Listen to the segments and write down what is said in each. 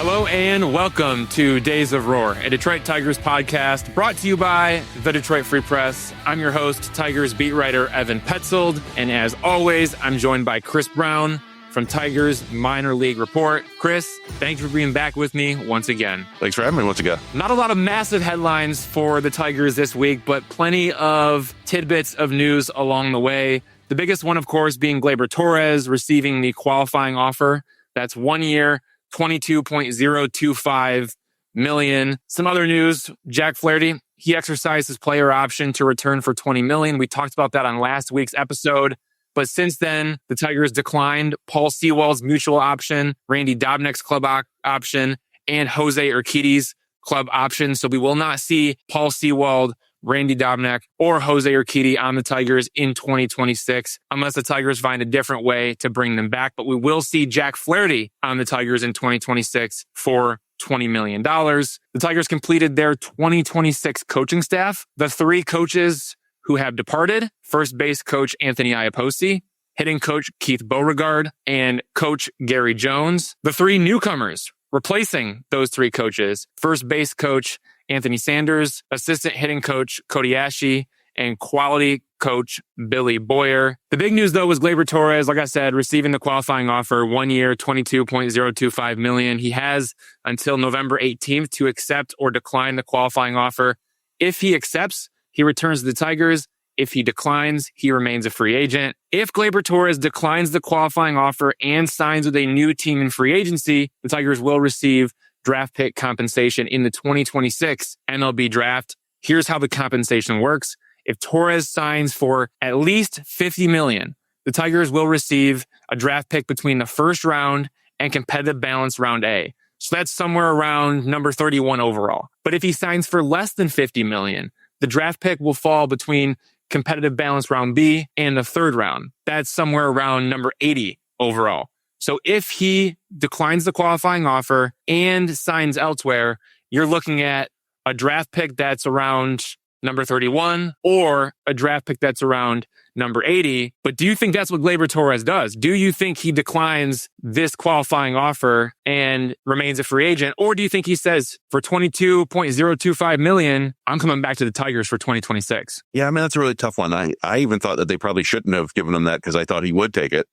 Hello and welcome to Days of Roar, a Detroit Tigers podcast brought to you by the Detroit Free Press. I'm your host, Tigers beat writer Evan Petzold, and as always, I'm joined by Chris Brown from Tigers Minor League Report. Chris, thanks for being back with me once again. Thanks for having me once again. Not a lot of massive headlines for the Tigers this week, but plenty of tidbits of news along the way. The biggest one, of course, being Gleyber Torres receiving the qualifying offer. That's 1 year, $22.025 million. Some other news, Jack Flaherty, he exercised his player option to return for $20 million. We talked about that on last week's episode. But since then, the Tigers declined Paul Sewald's mutual option, Randy Dobnek's club option, and Jose Urquidy's club option. So we will not see Paul Sewald, Randy Dobnek, or Jose Urquidy on the Tigers in 2026, unless the Tigers find a different way to bring them back. But we will see Jack Flaherty on the Tigers in 2026 for $20 million. The Tigers completed their 2026 coaching staff. The three coaches who have departed: first base coach Anthony Iapoce, hitting coach Keith Beauregard, and coach Gary Jones. The three newcomers replacing those three coaches: first base coach Anthony Sanders, assistant hitting coach Cody Ashe, and quality coach Billy Boyer. The big news, though, was Gleyber Torres, like I said, receiving the qualifying offer, 1 year, $22.025 million. He has until November 18th to accept or decline the qualifying offer. If he accepts, he returns to the Tigers. If he declines, he remains a free agent. If Gleyber Torres declines the qualifying offer and signs with a new team in free agency, the Tigers will receive draft pick compensation in the 2026 MLB draft. Here's how the compensation works. If Torres signs for at least $50 million, the Tigers will receive a draft pick between the first round and competitive balance round A. So that's somewhere around number 31 overall. But if he signs for less than $50 million, the draft pick will fall between competitive balance round B and the third round. That's somewhere around number 80 overall. So if he declines the qualifying offer and signs elsewhere, you're looking at a draft pick that's around number 31 or a draft pick that's around number 80. But do you think that's what Gleyber Torres does? Do you think he declines this qualifying offer and remains a free agent? Or do you think he says, for $22.025 million, I'm coming back to the Tigers for 2026? Yeah, I mean, that's a really tough one. I even thought that they probably shouldn't have given him that because I thought he would take it.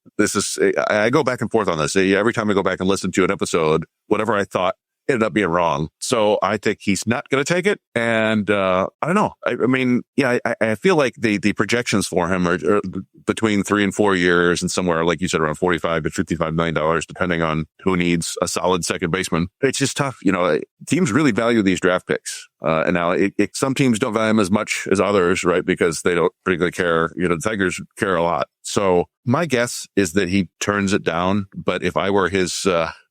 I go back and forth on this. Every time I go back and listen to an episode, whatever I thought ended up being wrong. So I think he's not going to take it. And I don't know. I feel like the projections for him are between 3 and 4 years and somewhere, like you said, around $45 to $55 million, depending on who needs a solid second baseman. It's just tough. Teams really value these draft picks. And now some teams don't value them as much as others, right? Because they don't particularly care. The Tigers care a lot. So my guess is that he turns it down. But if I were his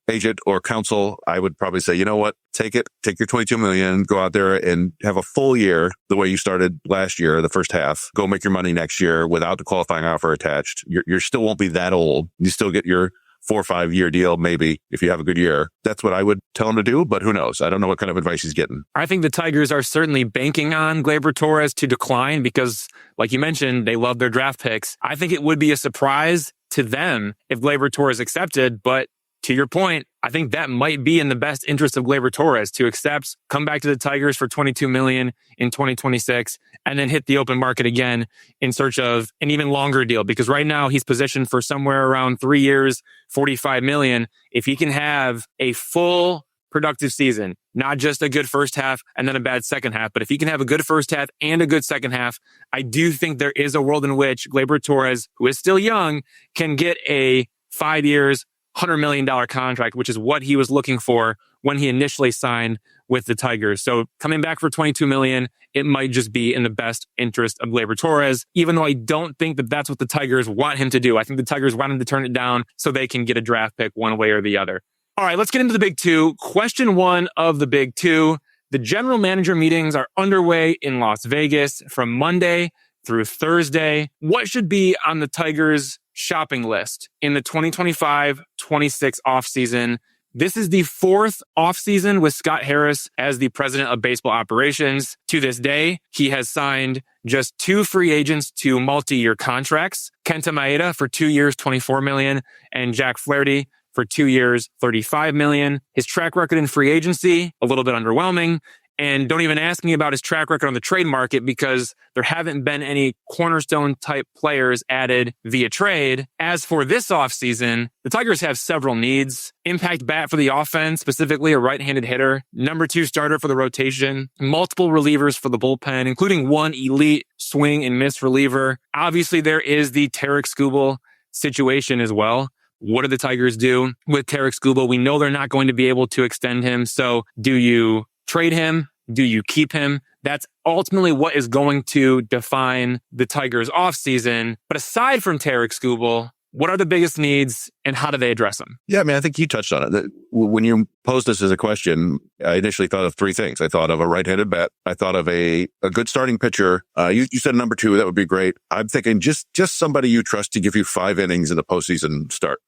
agent or counsel, I would probably say, you know what, take it, take your $22 million, go out there and have a full year the way you started last year, the first half. Go make your money next year without the qualifying offer attached. You still won't be that old. You still get your 4 or 5 year deal, maybe, if you have a good year. That's what I would tell him to do, but who knows? I don't know what kind of advice he's getting. I think the Tigers are certainly banking on Gleyber Torres to decline because, like you mentioned, they love their draft picks. I think it would be a surprise to them if Gleyber Torres accepted, but to your point, I think that might be in the best interest of Gleyber Torres to accept, come back to the Tigers for $22 million in 2026, and then hit the open market again in search of an even longer deal. Because right now he's positioned for somewhere around 3 years, $45 million. If he can have a full productive season, not just a good first half and then a bad second half, but if he can have a good first half and a good second half, I do think there is a world in which Gleyber Torres, who is still young, can get a 5 years, $100 million contract, which is what he was looking for when he initially signed with the Tigers. So coming back for $22 million, it might just be in the best interest of Gleyber Torres, even though I don't think that that's what the Tigers want him to do. I think the Tigers want him to turn it down so they can get a draft pick one way or the other. All right, let's get into the big two. Question one of the big two. The general manager meetings are underway in Las Vegas from Monday through Thursday. What should be on the Tigers' shopping list in the 2025-26 offseason? This is the fourth offseason with Scott Harris as the president of baseball operations. To this day, he has signed just 2 free agents to multi-year contracts. Kenta Maeda for 2 years, $24 million, and Jack Flaherty for 2 years, $35 million. His track record in free agency, a little bit underwhelming. And don't even ask me about his track record on the trade market because there haven't been any cornerstone type players added via trade. As for this offseason, the Tigers have several needs. Impact bat for the offense, specifically a right-handed hitter, number 2 starter for the rotation, multiple relievers for the bullpen, including one elite swing and miss reliever. Obviously, there is the Tarik Skubal situation as well. What do the Tigers do with Tarik Skubal? We know they're not going to be able to extend him. So do you trade him? Do you keep him? That's ultimately what is going to define the Tigers offseason. But aside from Tarik Skubal, what are the biggest needs and how do they address them? Yeah, I mean, I think you touched on it. When you posed this as a question, I initially thought of 3 things. I thought of a right-handed bat. I thought of a good starting pitcher. You said number 2, that would be great. I'm thinking just somebody you trust to give you 5 innings in the postseason start.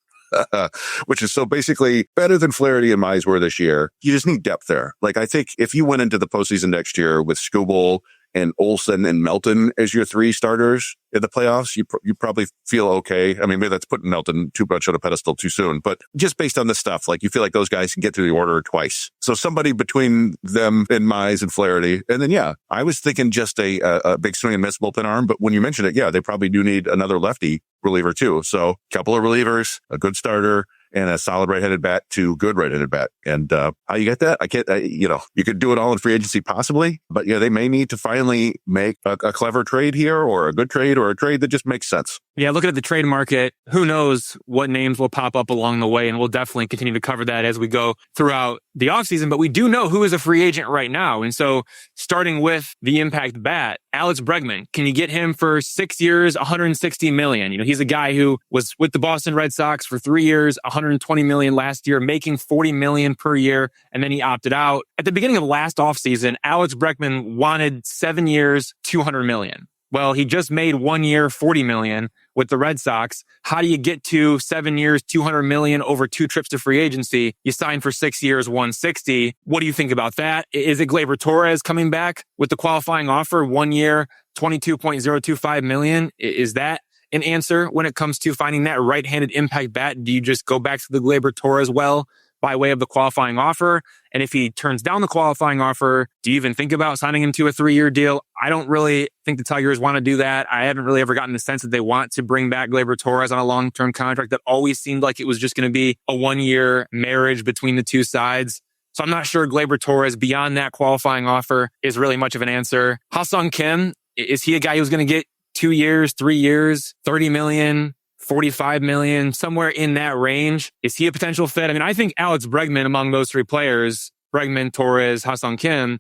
Which is so basically better than Flaherty and Mize were this year. You just need depth there. Like, I think if you went into the postseason next year with Skubal and Olsen and Melton as your 3 starters in the playoffs, you probably feel okay. I mean, maybe that's putting Melton too much on a pedestal too soon, but just based on the stuff, like you feel like those guys can get through the order twice. So somebody between them and Mize and Flaherty. And then, yeah, I was thinking just a big swing and miss bullpen arm, but when you mentioned it, yeah, they probably do need another lefty reliever too. So a couple of relievers, a good starter, and a solid right-handed bat to good right-handed bat. And how you get that? I can't, you could do it all in free agency possibly, but yeah, they may need to finally make a clever trade here or a good trade or a trade that just makes sense. Yeah, looking at the trade market, who knows what names will pop up along the way, and we'll definitely continue to cover that as we go throughout the offseason. But we do know who is a free agent right now. And so starting with the impact bat, Alex Bregman, can you get him for 6 years, $160 million? He's a guy who was with the Boston Red Sox for 3 years, $120 million last year, making $40 million per year, and then he opted out. At the beginning of last offseason, Alex Bregman wanted 7 years, $200 million. Well, he just made 1 year, $40 million with the Red Sox. How do you get to 7 years, $200 million over 2 trips to free agency? You sign for 6 years, $160. What do you think about that? Is it Gleyber Torres coming back with the qualifying offer, 1 year, $22.025 million? Is that an answer when it comes to finding that right-handed impact bat? Do you just go back to the Gleyber Torres well by way of the qualifying offer? And if he turns down the qualifying offer, do you even think about signing him to a 3-year deal? I don't really think the Tigers want to do that. I haven't really ever gotten the sense that they want to bring back Gleyber Torres on a long-term contract. That always seemed like it was just going to be a 1-year marriage between the two sides. So I'm not sure Gleyber Torres beyond that qualifying offer is really much of an answer. Ha-Sung Kim, is he a guy who's going to get 2 years, 3 years, $30 million? $45 million, somewhere in that range. Is he a potential fit? I mean, I think Alex Bregman among those 3 players, Bregman, Torres, Ha-Sung Kim,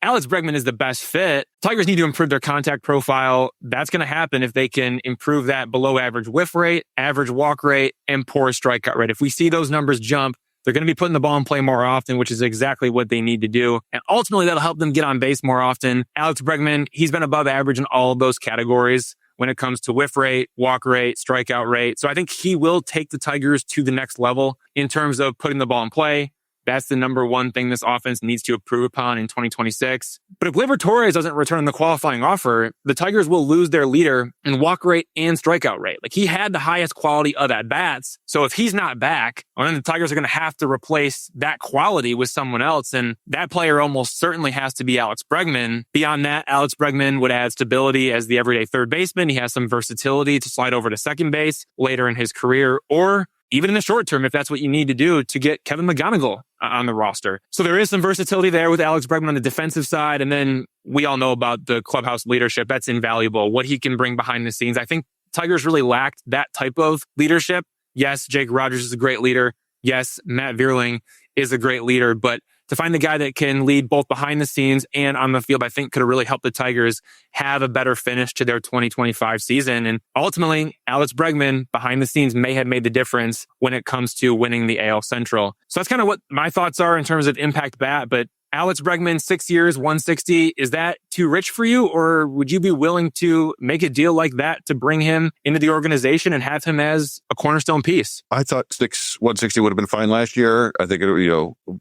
Alex Bregman is the best fit. Tigers need to improve their contact profile. That's going to happen if they can improve that below average whiff rate, average walk rate, and poor strikeout rate. If we see those numbers jump, they're going to be putting the ball in play more often, which is exactly what they need to do. And ultimately, that'll help them get on base more often. Alex Bregman, he's been above average in all of those categories when it comes to whiff rate, walk rate, strikeout rate. So I think he will take the Tigers to the next level in terms of putting the ball in play. That's the number one thing this offense needs to improve upon in 2026. But if Gleyber Torres doesn't return the qualifying offer, the Tigers will lose their leader in walk rate and strikeout rate. Like, he had the highest quality of at-bats. So if he's not back, well, then the Tigers are going to have to replace that quality with someone else. And that player almost certainly has to be Alex Bregman. Beyond that, Alex Bregman would add stability as the everyday third baseman. He has some versatility to slide over to second base later in his career, or even in the short term, if that's what you need to do to get Kevin McGonigal on the roster. So there is some versatility there with Alex Bregman on the defensive side. And then we all know about the clubhouse leadership. That's invaluable. What he can bring behind the scenes. I think Tigers really lacked that type of leadership. Yes, Jake Rogers is a great leader. Yes, Matt Vierling is a great leader. But to find the guy that can lead both behind the scenes and on the field, I think could have really helped the Tigers have a better finish to their 2025 season. And ultimately, Alex Bregman behind the scenes may have made the difference when it comes to winning the AL Central. So that's kind of what my thoughts are in terms of impact bat. But Alex Bregman, 6 years, 160, is that too rich for you? Or would you be willing to make a deal like that to bring him into the organization and have him as a cornerstone piece? I thought 160 would have been fine last year. I think,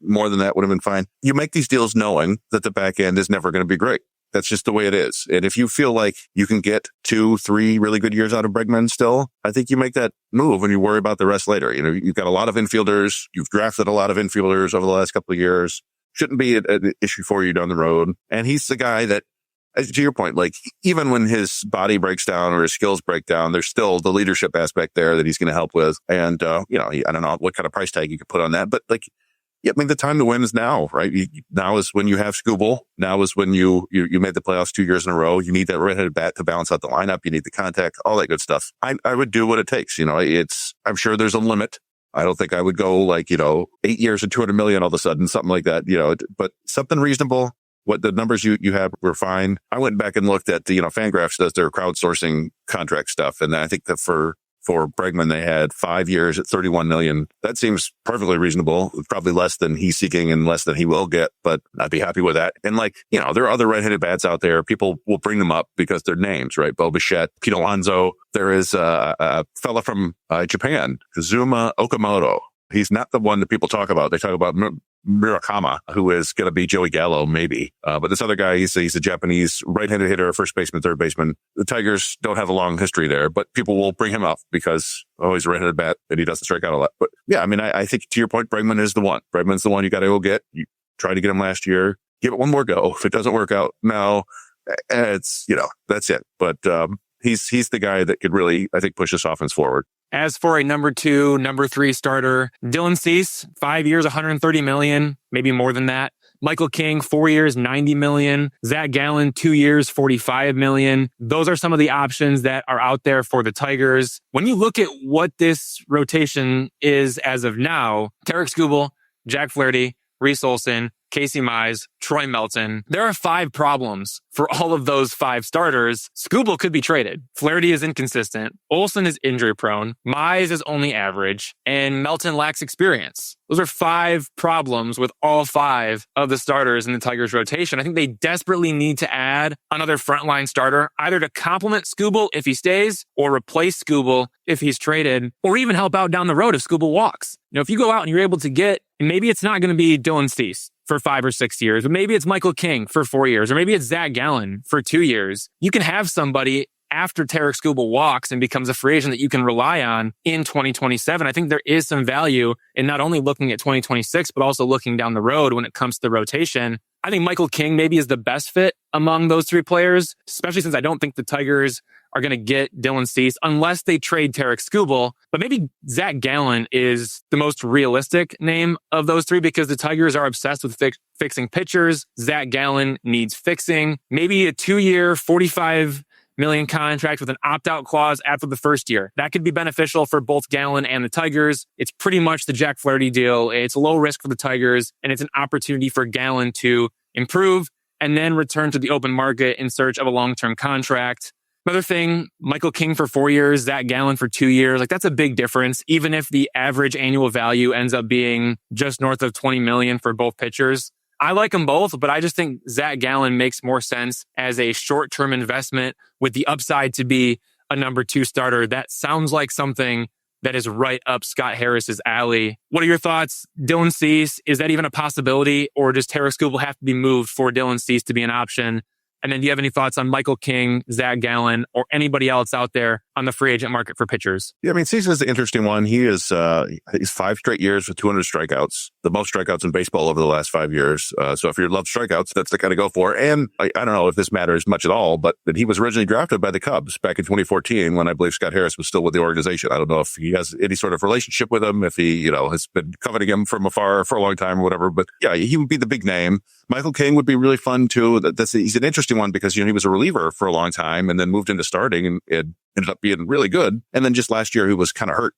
more than that would have been fine. You make these deals knowing that the back end is never going to be great. That's just the way it is. And if you feel like you can get 2-3 really good years out of Bregman still, I think you make that move and you worry about the rest later. You've got a lot of infielders. You've drafted a lot of infielders over the last couple of years. Shouldn't be an issue for you down the road. And he's the guy that, to your point, like even when his body breaks down or his skills break down, there's still the leadership aspect there that he's going to help with. And, I don't know what kind of price tag you could put on that, but like, yeah, I mean, the time to win is now, right? Now is when you have Skubal. Now is when you made the playoffs 2 years in a row. You need that red-headed bat to balance out the lineup. You need the contact, all that good stuff. I would do what it takes. I'm sure there's a limit. I don't think I would go 8 years and 200 million all of a sudden, something like that, but something reasonable. What the numbers you have were fine. I went back and looked at Fangraphs does their crowdsourcing contract stuff. And I think that for Bregman, they had 5 years at 31 million. That seems perfectly reasonable. Probably less than he's seeking and less than he will get, but I'd be happy with that. And there are other red-headed bats out there. People will bring them up because they're names, right? Bo Bichette, Pete Alonso. There is a fella from Japan, Kazuma Okamoto. He's not the one that people talk about. They talk about Murakama, who is going to be Joey Gallo, maybe. But this other guy, he's a Japanese right-handed hitter, first baseman, third baseman. The Tigers don't have a long history there, but people will bring him up because, he's a right-handed bat and he doesn't strike out a lot. But yeah, I mean, I think to your point, Bregman is the one. Bregman's the one you got to go get. You tried to get him last year. Give it one more go. If it doesn't work out now, it's, that's it. But he's the guy that could really, I think, push this offense forward. As for a number 2, number 3 starter, Dylan Cease, 5 years, 130 million, maybe more than that. Michael King, 4 years, 90 million. Zach Gallen, 2 years, 45 million. Those are some of the options that are out there for the Tigers. When you look at what this rotation is as of now, Tarik Skubal, Jack Flaherty, Reese Olson, Casey Mize, Troy Melton. There are 5 problems for all of those 5 starters. Skubal could be traded. Flaherty is inconsistent. Olson is injury prone. Mize is only average. And Melton lacks experience. Those are 5 problems with all 5 of the starters in the Tigers rotation. I think they desperately need to add another frontline starter, either to complement Skubal if he stays, or replace Skubal if he's traded, or even help out down the road if Skubal walks. If you go out and you're able to get, maybe it's not going to be Dylan Cease for 5 or 6 years, but maybe it's Michael King for 4 years, or maybe it's Zach Gallen for 2 years. You can have somebody after Tarik Skubal walks and becomes a free agent that you can rely on in 2027. I think there is some value in not only looking at 2026, but also looking down the road when it comes to the rotation. I think Michael King maybe is the best fit among those 3 players, especially since I don't think the Tigers are going to get Dylan Cease unless they trade Tarik Skubal. But maybe Zach Gallen is the most realistic name of those 3 because the Tigers are obsessed with fixing pitchers. Zach Gallen needs fixing. Maybe a 2-year, 45 million contract with an opt-out clause after the first year. That could be beneficial for both Gallen and the Tigers. It's pretty much the Jack Flaherty deal. It's low risk for the Tigers, and it's an opportunity for Gallen to improve and then return to the open market in search of a long-term contract. Another thing, Michael King for 4 years, Zach Gallen for 2 years. That's a big difference. Even if the average annual value ends up being just north of 20 million for both pitchers. I like them both, but I just think Zach Gallen makes more sense as a short-term investment with the upside to be a number 2 starter. That sounds like something that is right up Scott Harris's alley. What are your thoughts? Dylan Cease, is that even a possibility? Or does Tarik Skubal have to be moved for Dylan Cease to be an option? And then do you have any thoughts on Michael King, Zach Gallen, or anybody else out there on the free agent market for pitchers? Yeah, I mean, Cease is an interesting one. He's 5 straight years with 200 strikeouts, the most strikeouts in baseball over the last 5 years. So if you love strikeouts, that's the kind to go for. And I don't know if this matters much at all, but that he was originally drafted by the Cubs back in 2014 when I believe Scott Harris was still with the organization. I don't know if he has any sort of relationship with him, if he, has been coveting him from afar for a long time or whatever. But yeah, he would be the big name. Michael King would be really fun too. He's an interesting one because, he was a reliever for a long time and then moved into starting and it ended up being really good. And then just last year, he was kind of hurt.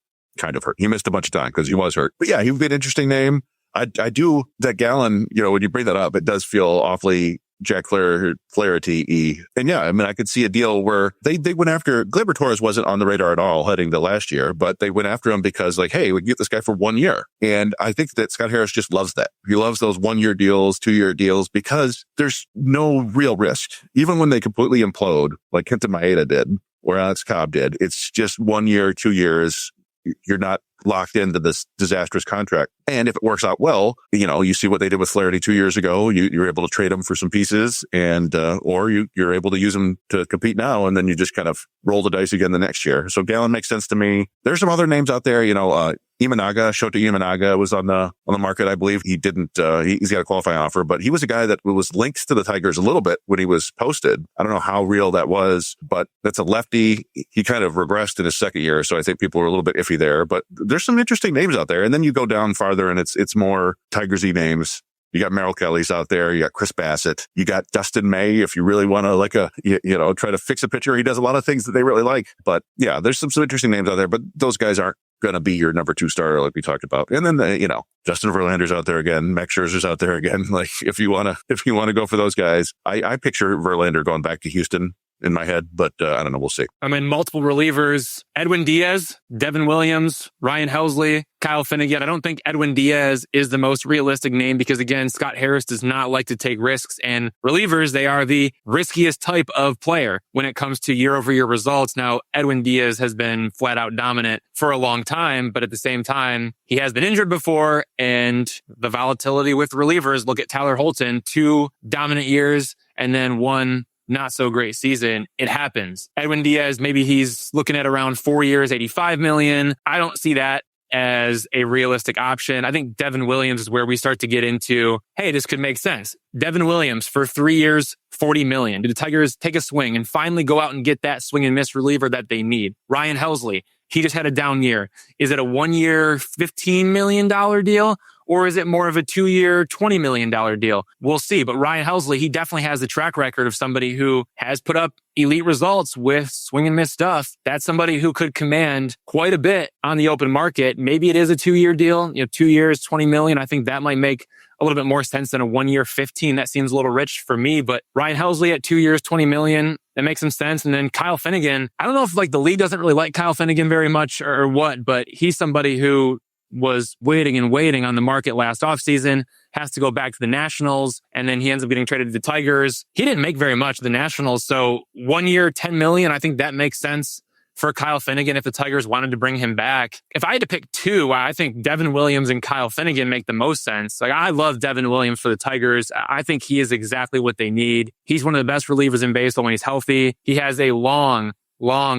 He missed a bunch of time because he was hurt. But yeah, he would be an interesting name. I do that Gallen, when you bring that up, it does feel awfully Jack Flaherty-y. And yeah, I mean, I could see a deal where they went after Gleyber Torres wasn't on the radar at all heading to last year, but they went after him because hey, we can get this guy for 1 year. And I think that Scott Harris just loves that. He loves those 1-year deals, 2-year deals, because there's no real risk. Even when they completely implode, like Kenta Maeda did, or Alex Cobb did, it's just 1 year, 2 years. you're not locked into this disastrous contract. And if it works out well, you see what they did with Flaherty 2 years ago. You're able to trade him for some pieces, and or you're able to use him to compete now, and then you just kind of roll the dice again the next year. So Gallen makes sense to me. There's some other names out there, Shota Imanaga was on the market. I believe he didn't, he's got a qualifying offer, but he was a guy that was linked to the Tigers a little bit when he was posted. I don't know how real that was, but that's a lefty. He kind of regressed in his second year. So I think people are a little bit iffy there, but there's some interesting names out there. And then you go down farther and it's more Tigers-y names. You got Merrill Kelly's out there. You got Chris Bassett. You got Dustin May. If you really want to try to fix a pitcher, he does a lot of things that they really like. But yeah, there's some interesting names out there, but those guys aren't going to be your number 2 starter like we talked about. And then Justin Verlander's out there again. Max Scherzer's out there again. Like if you want to go for those guys, I picture Verlander going back to Houston in my head, but I don't know. We'll see. I mean, multiple relievers: Edwin Diaz, Devin Williams, Ryan Helsley, Kyle Finnegan. I don't think Edwin Diaz is the most realistic name because, again, Scott Harris does not like to take risks, and relievers, they are the riskiest type of player when it comes to year-over-year results. Now, Edwin Diaz has been flat out dominant for a long time, but at the same time, he has been injured before, and the volatility with relievers. Look at Tyler Holton, 2 dominant years and then 1 not so great season. It happens. Edwin Diaz, maybe he's looking at around 4 years, $85 million. I don't see that as a realistic option. I think Devin Williams is where we start to get into, hey, this could make sense. Devin Williams for 3 years, $40 million. Do the Tigers take a swing and finally go out and get that swing and miss reliever that they need? Ryan Helsley, he just had a down year. Is it a 1 year, $15 million deal? Or is it more of a 2 year, $20 million deal? We'll see. But Ryan Helsley, he definitely has the track record of somebody who has put up elite results with swing and miss stuff. That's somebody who could command quite a bit on the open market. Maybe it is a 2 year deal, 2 years, $20 million. I think that might make a little bit more sense than a 1 year, 15. That seems a little rich for me. But Ryan Helsley at 2 years, $20 million, that makes some sense. And then Kyle Finnegan, I don't know if the league doesn't really like Kyle Finnegan very much or what, but he's somebody who was waiting on the market last offseason, has to go back to the Nationals, and then he ends up getting traded to the Tigers. He didn't make very much of the Nationals, so 1 year, $10 million, I think that makes sense for Kyle Finnegan if the Tigers wanted to bring him back. If I had to pick 2, I think Devin Williams and Kyle Finnegan make the most sense. I love Devin Williams for the Tigers. I think he is exactly what they need. He's one of the best relievers in baseball when he's healthy. He has a long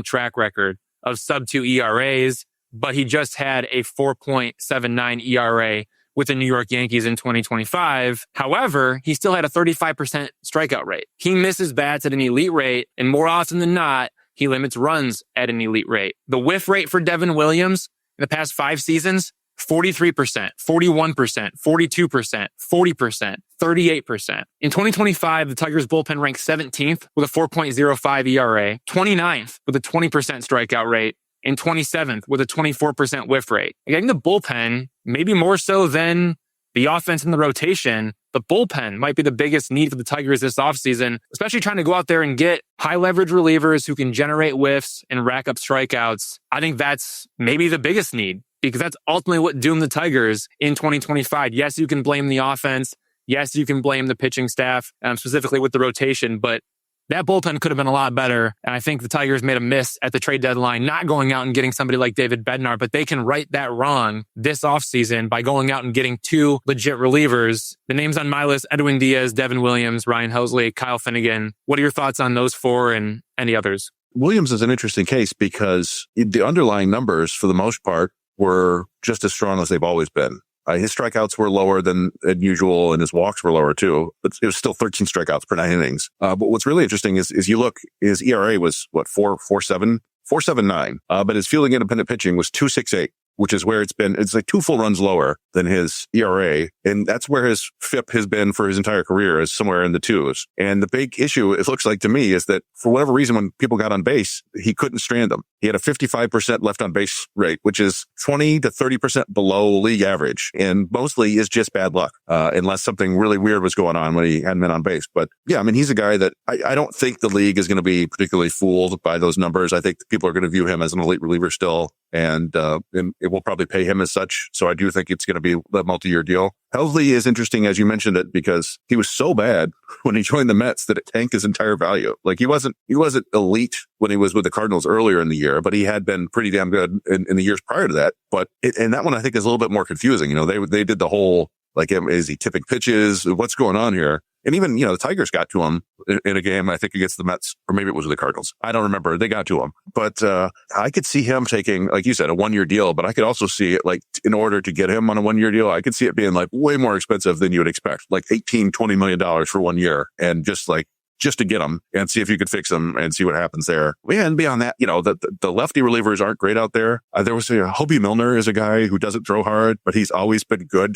track record of sub-2 ERAs. But he just had a 4.79 ERA with the New York Yankees in 2025. However, he still had a 35% strikeout rate. He misses bats at an elite rate, and more often than not, he limits runs at an elite rate. The whiff rate for Devin Williams in the past 5 seasons, 43%, 41%, 42%, 40%, 38%. In 2025, the Tigers bullpen ranked 17th with a 4.05 ERA, 29th with a 20% strikeout rate, and 27th with a 24% whiff rate. Again, the bullpen, maybe more so than the offense and the rotation, the bullpen might be the biggest need for the Tigers this offseason, especially trying to go out there and get high leverage relievers who can generate whiffs and rack up strikeouts. I think that's maybe the biggest need because that's ultimately what doomed the Tigers in 2025. Yes, you can blame the offense. Yes, you can blame the pitching staff, specifically with the rotation, but that bullpen could have been a lot better. And I think the Tigers made a miss at the trade deadline, not going out and getting somebody like David Bednar, but they can right that wrong this offseason by going out and getting 2 legit relievers. The names on my list, Edwin Diaz, Devin Williams, Ryan Helsley, Kyle Finnegan. What are your thoughts on those 4 and any others? Williams is an interesting case because the underlying numbers, for the most part, were just as strong as they've always been. His strikeouts were lower than usual, and his walks were lower too. But it was still 13 strikeouts per 9 innings. But what's really interesting is you look, his ERA was 4.79, but his fielding independent pitching was 2.68. Which is where it's been. It's like 2 full runs lower than his ERA. And that's where his FIP has been for his entire career, is somewhere in the 2s. And the big issue, it looks like to me, is that for whatever reason, when people got on base, he couldn't strand them. He had a 55% left on base rate, which is 20 to 30% below league average. And mostly is just bad luck, unless something really weird was going on when he hadn't been on base. But yeah, I mean, he's a guy that I don't think the league is going to be particularly fooled by those numbers. I think people are going to view him as an elite reliever still. and it will probably pay him as such. So I do think it's going to be a multi-year deal. Helsley is interesting, as you mentioned it, because he was so bad when he joined the Mets that it tanked his entire value. Like he wasn't elite when he was with the Cardinals earlier in the year, but he had been pretty damn good in the years prior to that. But and that one I think is a little bit more confusing. They did the whole, like, is he tipping pitches? What's going on here? And even, the Tigers got to him in a game, I think, against the Mets, or maybe it was the Cardinals. I don't remember. They got to him. But I could see him taking, like you said, a 1-year deal. But I could also see it, like, in order to get him on a 1-year deal, I could see it being, like, way more expensive than you would expect. Like $18-20 million for 1 year. And just to get him and see if you could fix him and see what happens there. And beyond that, the lefty relievers aren't great out there. There was Hobie Milner is a guy who doesn't throw hard, but he's always been good.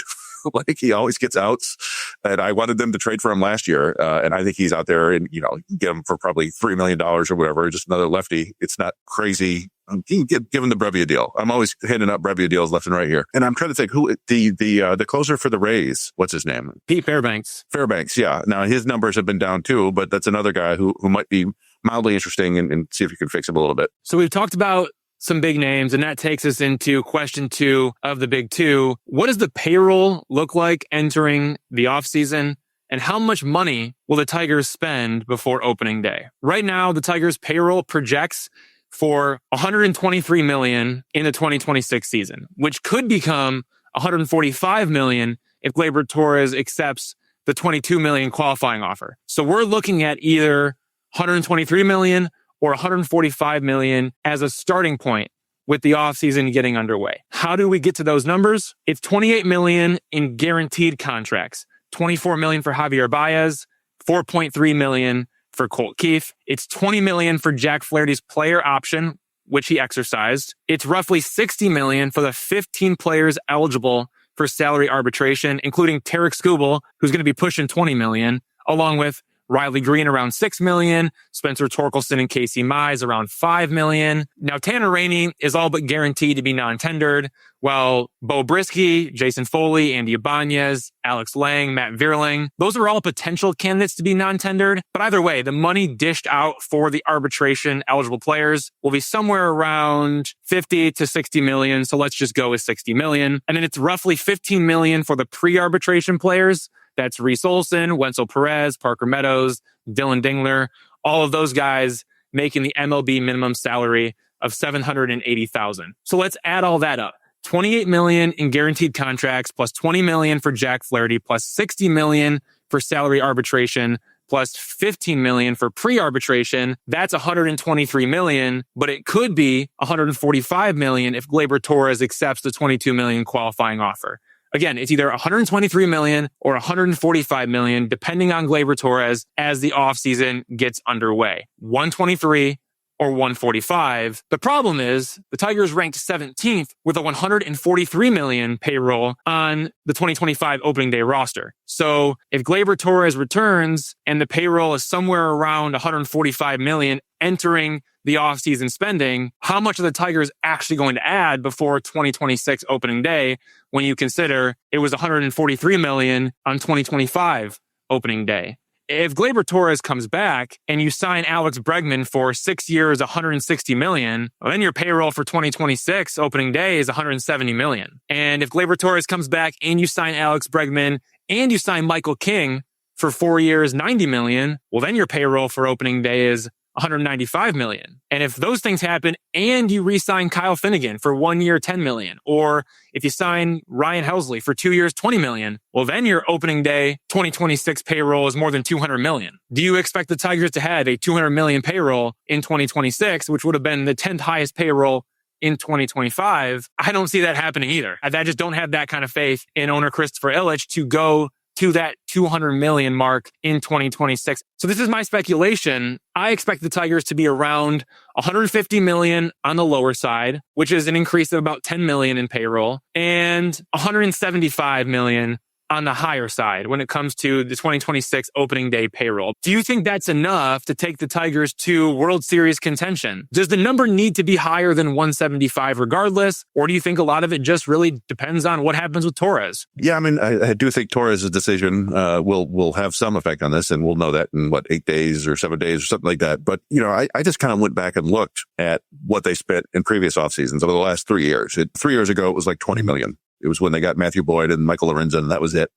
Like he always gets outs. And I wanted them to trade for him last year. And I think he's out there and, get him for probably $3 million or whatever, just another lefty. It's not crazy. You can give him the Brevia deal. I'm always handing out Brevia deals left and right here. And I'm trying to think who the closer for the Rays. What's his name? Pete Fairbanks. Fairbanks. Yeah. Now his numbers have been down too, but that's another guy who might be mildly interesting and see if you can fix him a little bit. So we've talked about some big names, and that takes us into question 2 of the big 2. What does the payroll look like entering the offseason? And how much money will the Tigers spend before opening day? Right now, the Tigers payroll projects for $123 million in the 2026 season, which could become $145 million if Gleyber Torres accepts the $22 million qualifying offer. So we're looking at either $123 million or $145 million as a starting point with the offseason getting underway. How do we get to those numbers? It's $28 million in guaranteed contracts, $24 million for Javier Baez, $4.3 million for Colt Keith. It's $20 million for Jack Flaherty's player option, which he exercised. It's roughly $60 million for the 15 players eligible for salary arbitration, including Tarik Skubal, who's going to be pushing $20 million, along with Riley Green around $6 million, Spencer Torkelson and Casey Mize around $5 million. Now, Tanner Rainey is all but guaranteed to be non-tendered, while Bo Brisky, Jason Foley, Andy Ibanez, Alex Lang, Matt Vierling, those are all potential candidates to be non-tendered. But either way, the money dished out for the arbitration eligible players will be somewhere around 50 to 60 million. So let's just go with 60 million. And then it's roughly 15 million for the pre-arbitration players. That's Reese Olson, Wenzel Perez, Parker Meadows, Dylan Dingler, all of those guys making the MLB minimum salary of $780,000. So let's add all that up. $28 million in guaranteed contracts plus $20 million for Jack Flaherty plus $60 million for salary arbitration plus $15 million for pre-arbitration. That's $123 million, but it could be $145 million if Gleyber Torres accepts the $22 million qualifying offer. Again, it's either $123 million or $145 million, depending on Gleyber Torres as the offseason gets underway. $123 or $145. The problem is the Tigers ranked 17th with a $143 million payroll on the 2025 opening day roster. So if Gleyber Torres returns and the payroll is somewhere around $145 million entering the offseason spending, how much are the Tigers actually going to add before 2026 opening day when you consider it was $143 million on 2025 opening day? If Gleyber Torres comes back and you sign Alex Bregman for 6 years, $160 million, well, then your payroll for 2026 opening day is $170 million. And if Gleyber Torres comes back and you sign Alex Bregman and you sign Michael King for 4 years, $90 million, well, then your payroll for opening day is $195 million. And if those things happen and you re-sign Kyle Finnegan for 1 year, $10 million, or if you sign Ryan Helsley for 2 years, $20 million, well, then your opening day 2026 payroll is more than $200 million. Do you expect the Tigers to have a $200 million payroll in 2026, which would have been the 10th highest payroll in 2025? I don't see that happening either. I just don't have that kind of faith in owner Christopher Ilitch to go to that $200 million mark in 2026. So this is my speculation. I expect the Tigers to be around $150 million on the lower side, which is an increase of about $10 million in payroll, and $175 million on the higher side when it comes to the 2026 opening day payroll. Do you think that's enough to take the Tigers to World Series contention? Does the number need to be higher than 175 regardless? Or do you think a lot of it just really depends on what happens with Torres? Yeah, I mean, I do think Torres' decision will have some effect on this, and we'll know that in 8 days or 7 days or something like that. But, I just kind of went back and looked at what they spent in previous off seasons over the last 3 years. 3 years ago, it was like $20 million. It was when they got Matthew Boyd and Michael Lorenzen, and that was it.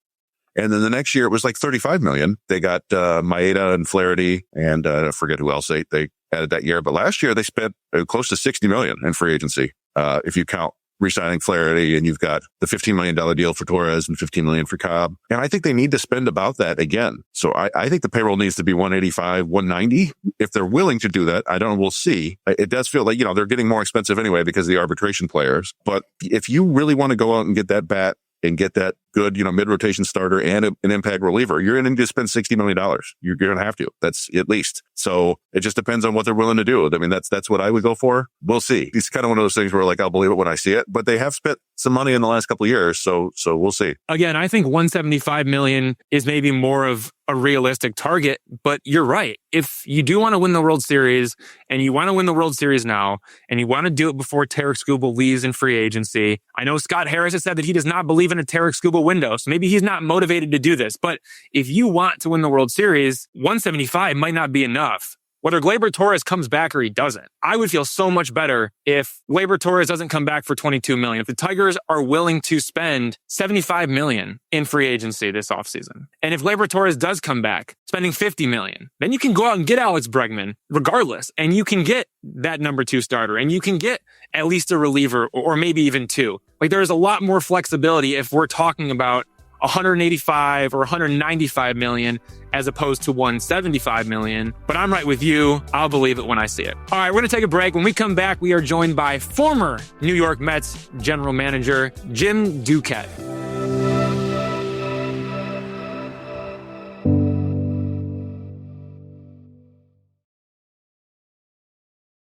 And then the next year, it was like $35 million. They got Maeda and Flaherty, and I forget who else they added that year. But last year, they spent close to $60 million in free agency, if you count re-signing Flaherty, and you've got the $15 million deal for Torres and $15 million for Cobb. And I think they need to spend about that again. So I think the payroll needs to be 185, 190. If they're willing to do that, I don't know. We'll see. It does feel like, they're getting more expensive anyway because of the arbitration players. But if you really want to go out and get that bat and get that good, mid-rotation starter and an impact reliever, you're going to need to spend $60 million. You're going to have to. That's at least. So it just depends on what they're willing to do. I mean, that's what I would go for. We'll see. It's kind of one of those things where I'll believe it when I see it, but they have spent some money in the last couple of years. So we'll see. Again, I think 175 million is maybe more of a realistic target, but you're right. If you do want to win the World Series and you want to win the World Series now and you want to do it before Tarik Skubal leaves in free agency, I know Scott Harris has said that he does not believe in a Tarik Skubal window, so maybe he's not motivated to do this. But if you want to win the World Series, 175 might not be enough. Whether Gleyber Torres comes back or he doesn't, I would feel so much better if Gleyber Torres doesn't come back for $22 million. If the Tigers are willing to spend $75 million in free agency this offseason, and if Gleyber Torres does come back, spending $50 million, then you can go out and get Alex Bregman regardless, and you can get that number 2 starter, and you can get at least a reliever or maybe even 2. Like, there's a lot more flexibility if we're talking about 185 or 195 million as opposed to 175 million. But I'm right with you. I'll believe it when I see it. All right, we're going to take a break. When we come back, we are joined by former New York Mets general manager Jim Duquette.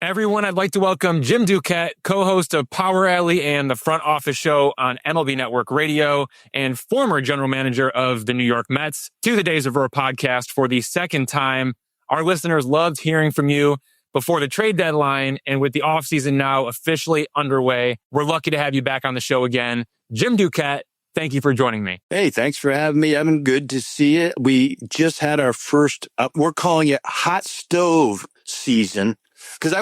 Everyone, I'd like to welcome Jim Duquette, co-host of Power Alley and the Front Office Show on MLB Network Radio and former general manager of the New York Mets, to the Days of Roar podcast for the second time. Our listeners loved hearing from you before the trade deadline, and with the offseason now officially underway, we're lucky to have you back on the show again. Jim Duquette, thank you for joining me. Hey, thanks for having me. I'm good to see it. We just had our first, we're calling it hot stove season. Because I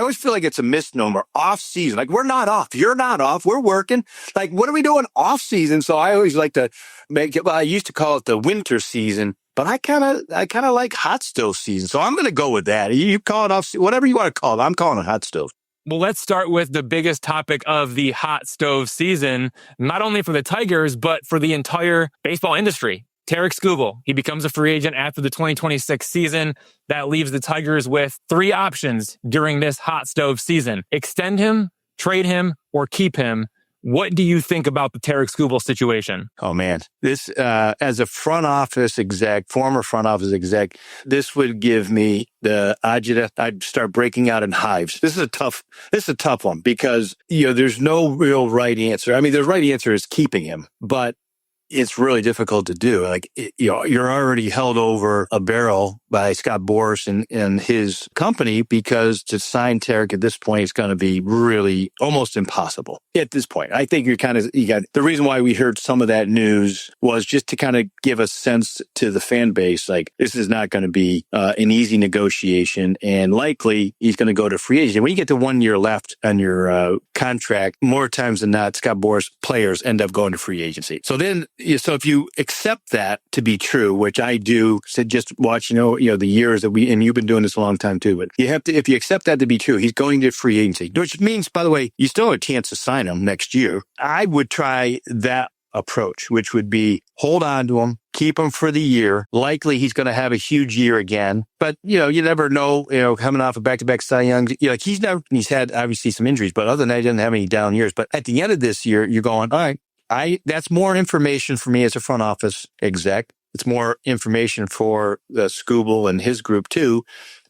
always feel like it's a misnomer. Off season, like we're not off. You're not off. We're working. Like, what are we doing off season? So I always like to make it. Well, I used to call it the winter season, but I kind of like hot stove season. So I'm going to go with that. You call it off, whatever you want to call it. I'm calling it hot stove. Well, let's start with the biggest topic of the hot stove season, not only for the Tigers, but for the entire baseball industry. Tarik Skubal, he becomes a free agent after the 2026 season. That leaves the Tigers with 3 options during this hot stove season. Extend him, trade him, or keep him. What do you think about the Tarik Skubal situation? Oh, man. This, as a front office exec, former front office exec, this would give me I'd start breaking out in hives. This is a tough one because, there's no real right answer. I mean, the right answer is keeping him, but it's really difficult to do. Like, you're already held over a barrel by Scott Boras and his company, because to sign Tarik at this point is going to be really almost impossible at this point. I think you got the reason why we heard some of that news was just to kind of give a sense to the fan base, like, this is not going to be an easy negotiation, and likely he's going to go to free agent. When you get to 1 year left on your contract, more times than not, Scott Boras players end up going to free agency. So if you accept that to be true, which I do, so just watch, the years that and you've been doing this a long time too, but if you accept that to be true, he's going to free agency, which means, by the way, you still have a chance to sign him next year. I would try that approach, which would be hold on to him, keep him for the year. Likely he's going to have a huge year again, but you never know, coming off a back-to-back Cy Young, he's had obviously some injuries, but other than that, he didn't have any down years. But at the end of this year, you're going, all right, that's more information for me as a front office exec. It's more information for Skubal and his group too,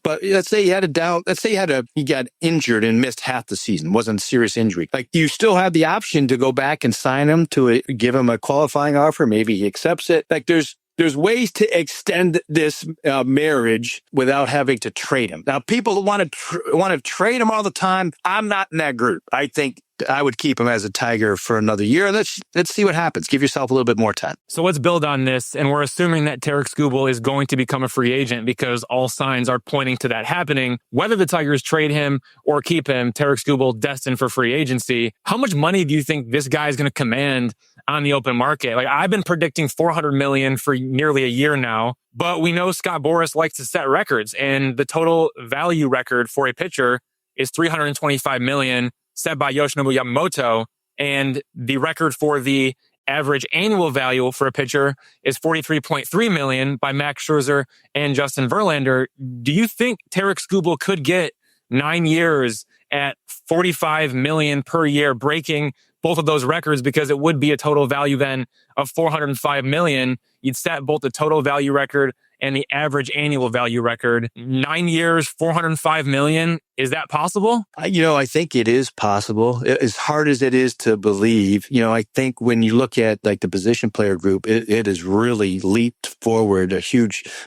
But let's say he got injured and missed half the season, wasn't a serious injury. Like, you still have the option to go back and sign him give him a qualifying offer. Maybe he accepts it. Like, there's ways to extend this marriage without having to trade him. Now, people want to trade him all the time. I'm not in that group. I think I would keep him as a Tiger for another year. Let's see what happens. Give yourself a little bit more time. So let's build on this. And we're assuming that Tarik Skubal is going to become a free agent because all signs are pointing to that happening. Whether the Tigers trade him or keep him, Tarik Skubal destined for free agency. How much money do you think this guy is going to command on the open market? Like, I've been predicting $400 million for nearly a year now, but we know Scott Boras likes to set records, and the total value record for a pitcher is $325 million, set by Yoshinobu Yamamoto, and the record for the average annual value for a pitcher is $43.3 million by Max Scherzer and Justin Verlander. Do you think Tarik Skubal could get 9 years at $45 million per year, breaking both of those records? Because it would be a total value then of $405 million. You'd set both the total value record and the average annual value record. 9 years, $405 million. Is that possible? I think it is possible. As hard as it is to believe, I think when you look at like the position player group, it has really leaped forward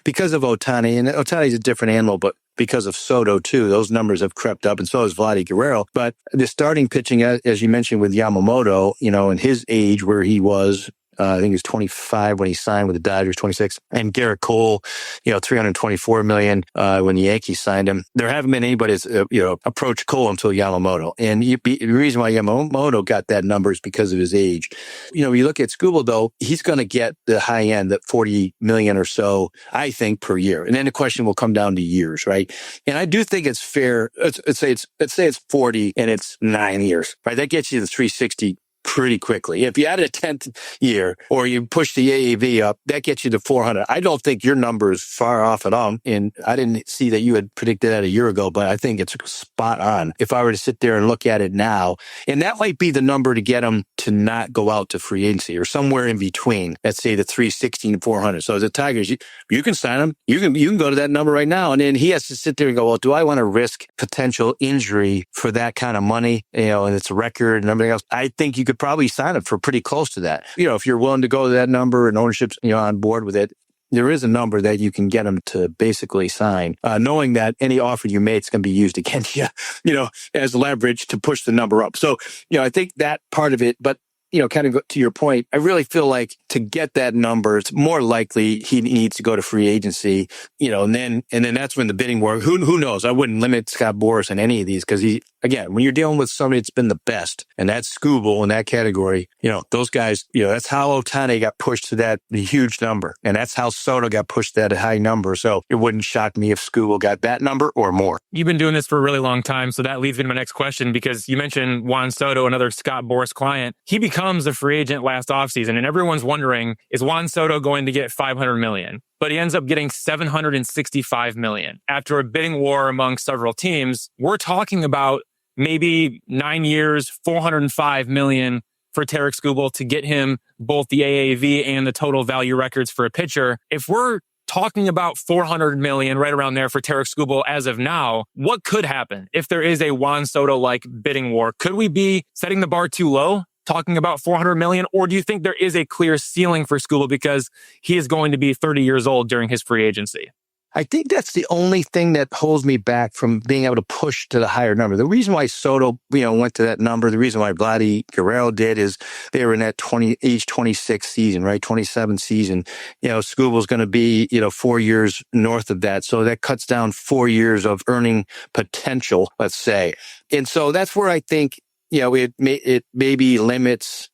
because of Ohtani. And Ohtani's a different animal, but because of Soto too, those numbers have crept up, and so has Vladdy Guerrero. But the starting pitching, as you mentioned with Yamamoto, in his age where he was, I think he was 25 when he signed with the Dodgers, 26. And Garrett Cole, $324 million when the Yankees signed him. There haven't been anybody that's, approached Cole until Yamamoto. And the reason why Yamamoto got that number is because of his age. You look at Skubal, though, he's going to get the high end, that $40 million or so, I think, per year. And then the question will come down to years, right? And I do think it's fair. Let's say it's 40 and it's 9 years, right? That gets you to 360 pretty quickly. If you add a 10th year or you push the AAV up, that gets you to 400. I don't think your number is far off at all. And I didn't see that you had predicted that a year ago, but I think it's spot on. If I were to sit there and look at it now, and that might be the number to get him to not go out to free agency or somewhere in between, let's say the 316 and 400. So as the Tigers, you can sign him. You can go to that number right now. And then he has to sit there and go, well, do I want to risk potential injury for that kind of money? And it's a record and everything else. I think you could probably sign it for pretty close to that. If you're willing to go to that number and ownership's on board with it, there is a number that you can get them to basically sign, knowing that any offer you make is going to be used against you, as leverage to push the number up. So, I think that part of it, but kind of to your point, I really feel like to get that number, it's more likely he needs to go to free agency, and then that's when the bidding war, who knows? I wouldn't limit Scott Boras in any of these because again, when you're dealing with somebody that's been the best, and that's Skubal in that category, those guys, that's how Ohtani got pushed to the huge number. And that's how Soto got pushed to that high number. So it wouldn't shock me if Skubal got that number or more. You've been doing this for a really long time. So that leads me to my next question, because you mentioned Juan Soto, another Scott Boras client. He becomes a free agent last offseason, and everyone's wondering, is Juan Soto going to get $500 million? But he ends up getting $765 million. After a bidding war among several teams, we're talking about maybe 9 years, $405 million for Tarik Skubal to get him both the AAV and the total value records for a pitcher. If we're talking about $400 million right around there for Tarik Skubal as of now, what could happen if there is a Juan Soto-like bidding war? Could we be setting the bar too low, talking about $400 million? Or do you think there is a clear ceiling for Skubal because he is going to be 30 years old during his free agency? I think that's the only thing that holds me back from being able to push to the higher number. The reason why Soto, went to that number, the reason why Vladdy Guerrero did is they were in that age 26 season, right? 27 season. Skubal's going to be, 4 years north of that. So that cuts down 4 years of earning potential, let's say. And so that's where I think, it maybe limits,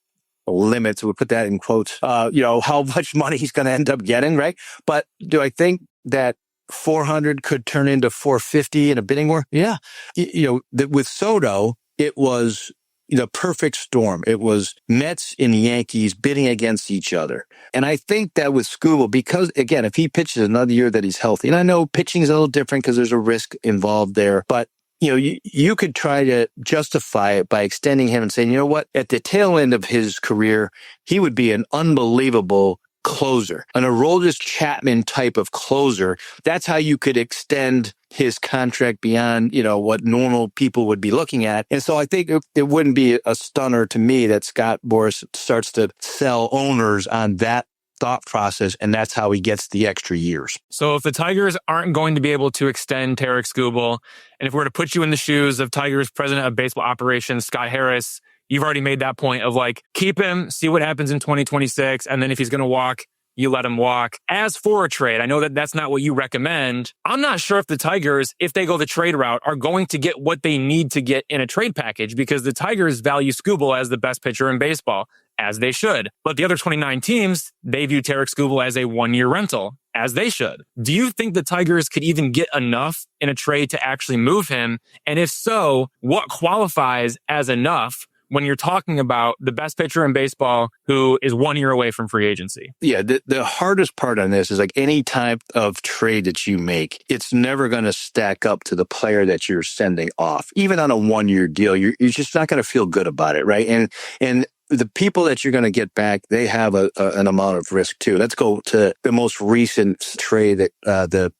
we'll put that in quotes, how much money he's going to end up getting, right? But do I think that 400 could turn into 450 in a bidding war? Yeah. With Soto, it was the perfect storm. It was Mets and Yankees bidding against each other. And I think that with Skubal, because again, if he pitches another year that he's healthy, and I know pitching is a little different because there's a risk involved there, but you could try to justify it by extending him and saying, at the tail end of his career, he would be an unbelievable closer, an Aroldis Chapman type of closer. That's how you could extend his contract beyond, what normal people would be looking at. And so I think it wouldn't be a stunner to me that Scott Boras starts to sell owners on that thought process, and that's how he gets the extra years. So if the Tigers aren't going to be able to extend Tarik Skubal, and if we were to put you in the shoes of Tigers president of baseball operations, Scott Harris, you've already made that point of keep him, see what happens in 2026, and then if he's going to walk, you let him walk. As for a trade, I know that that's not what you recommend. I'm not sure if the Tigers, if they go the trade route, are going to get what they need to get in a trade package, because the Tigers value Skubal as the best pitcher in baseball, as they should. But the other 29 teams, they view Tarik Skubal as a one-year rental, as they should. Do you think the Tigers could even get enough in a trade to actually move him? And if so, what qualifies as enough when you're talking about the best pitcher in baseball who is 1 year away from free agency? Yeah, the hardest part on this is any type of trade that you make, it's never going to stack up to the player that you're sending off. Even on a 1 year deal, you're just not going to feel good about it, right? And the people that you're going to get back, they have an amount of risk too. Let's go to the most recent trade that the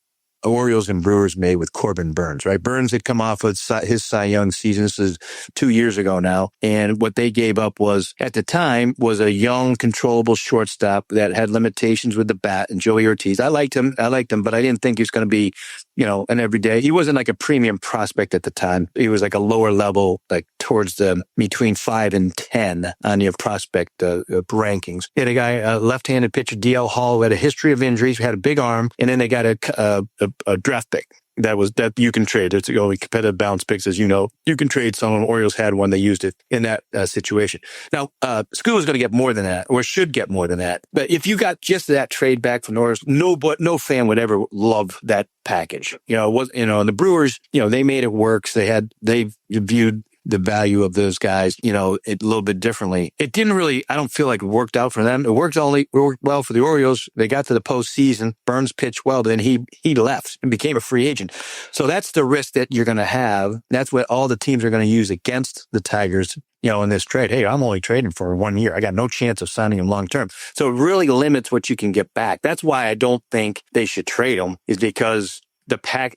Orioles and Brewers made with Corbin Burns, right? Burns had come off of his Cy Young season. This is 2 years ago now. And what they gave up was, at the time, was a young, controllable shortstop that had limitations with the bat, and Joey Ortiz. I liked him, but I didn't think he was going to be, an everyday. He wasn't a premium prospect at the time. He was a lower level, towards the between 5 and 10 on your prospect rankings. They had a guy, a left-handed pitcher, DL Hall, who had a history of injuries, who had a big arm, and then they got a draft pick that you can trade. It's the only competitive balance picks, as you know. You can trade someone. Orioles had one. They used it in that situation. Now, Skubal is going to get more than that, or should get more than that. But if you got just that trade back from the Orioles, no fan would ever love that package. And the Brewers, they made it work. So they viewed the value of those guys, a little bit differently. It didn't really, I don't feel like it worked out for them. It worked well for the Orioles. They got to the postseason. Burns pitched well, then he left and became a free agent. So that's the risk that you're going to have. That's what all the teams are going to use against the Tigers, in this trade. Hey, I'm only trading for 1 year. I got no chance of signing him long term. So it really limits what you can get back. That's why I don't think they should trade him, is because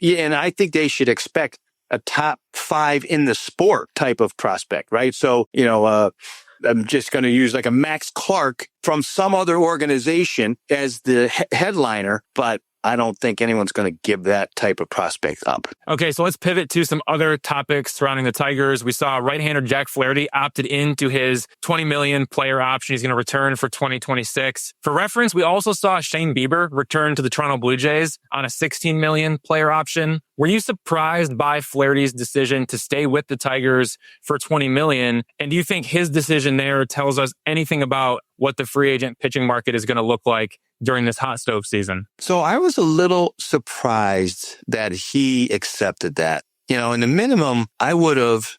and I think they should expect a top 5 in the sport type of prospect, right? So, I'm just going to use a Max Clark from some other organization as the headliner, but I don't think anyone's going to give that type of prospect up. Okay, so let's pivot to some other topics surrounding the Tigers. We saw right-hander Jack Flaherty opted into his $20 million player option. He's going to return for 2026. For reference, we also saw Shane Bieber return to the Toronto Blue Jays on a $16 million player option. Were you surprised by Flaherty's decision to stay with the Tigers for $20 million? And do you think his decision there tells us anything about what the free agent pitching market is going to look like during this hot stove season? So I was a little surprised that he accepted that. In the minimum, I would have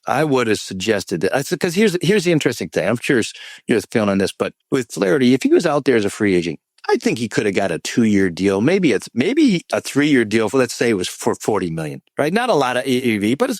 suggested that. Because here's the interesting thing. I'm curious your feeling on this, but with Flaherty, if he was out there as a free agent, I think he could have got a 2-year deal. Maybe a 3-year deal for, let's say it was for $40 million, right? Not a lot of AAV, but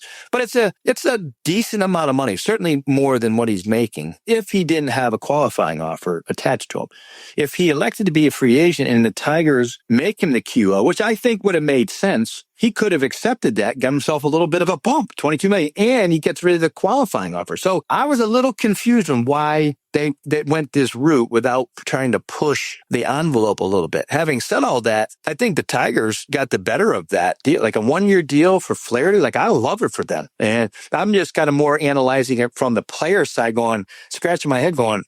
it's a decent amount of money, certainly more than what he's making if he didn't have a qualifying offer attached to him. If he elected to be a free agent and the Tigers make him the QO, which I think would have made sense, he could have accepted that, got himself a little bit of a bump, $22 million, and he gets rid of the qualifying offer. So I was a little confused on why they went this route without trying to push the envelope a little bit. Having said all that, I think the Tigers got the better of that deal, a 1-year deal for Flaherty. I love it for them. And I'm just kind of more analyzing it from the player side, scratching my head going,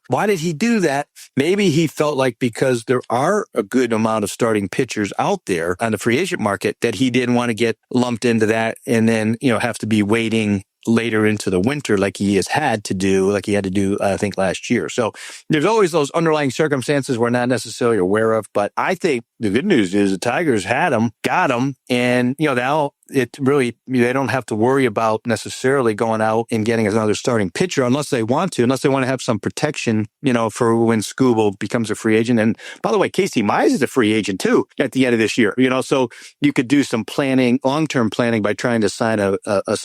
why did he do that? Maybe he felt like because there are a good amount of starting pitchers out there on the free agent market that he didn't want to get lumped into that and then, have to be waiting later into the winter like he had to do, I think, last year. So there's always those underlying circumstances we're not necessarily aware of. But I think the good news is the Tigers had him, got him, and, now it really, they don't have to worry about necessarily going out and getting another starting pitcher unless they want to have some protection, for when Skubal becomes a free agent. And by the way, Casey Mize is a free agent too at the end of this year, so you could do some planning, long-term planning by trying to sign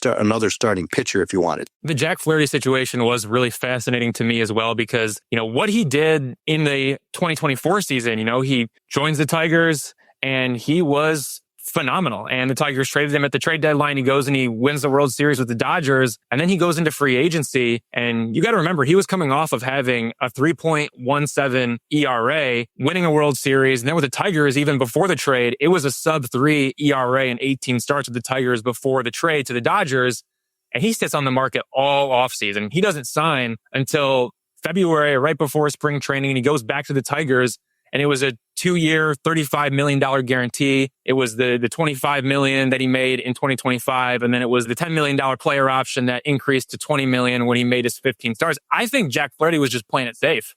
another starting pitcher if you wanted. The Jack Flaherty situation was really fascinating to me as well because, what he did in the 2024 season, he joins the Tigers and he was phenomenal. And the Tigers traded him at the trade deadline. He goes and he wins the World Series with the Dodgers. And then he goes into free agency. And you got to remember, he was coming off of having a 3.17 ERA, winning a World Series. And then with the Tigers, even before the trade, it was a sub-3 ERA and 18 starts with the Tigers before the trade to the Dodgers. And he sits on the market all offseason. He doesn't sign until February, right before spring training. And he goes back to the Tigers. And it was a 2-year, $35 million guarantee. It was the $25 million that he made in 2025. And then it was the $10 million player option that increased to $20 million when he made his 15 starts. I think Jack Flaherty was just playing it safe.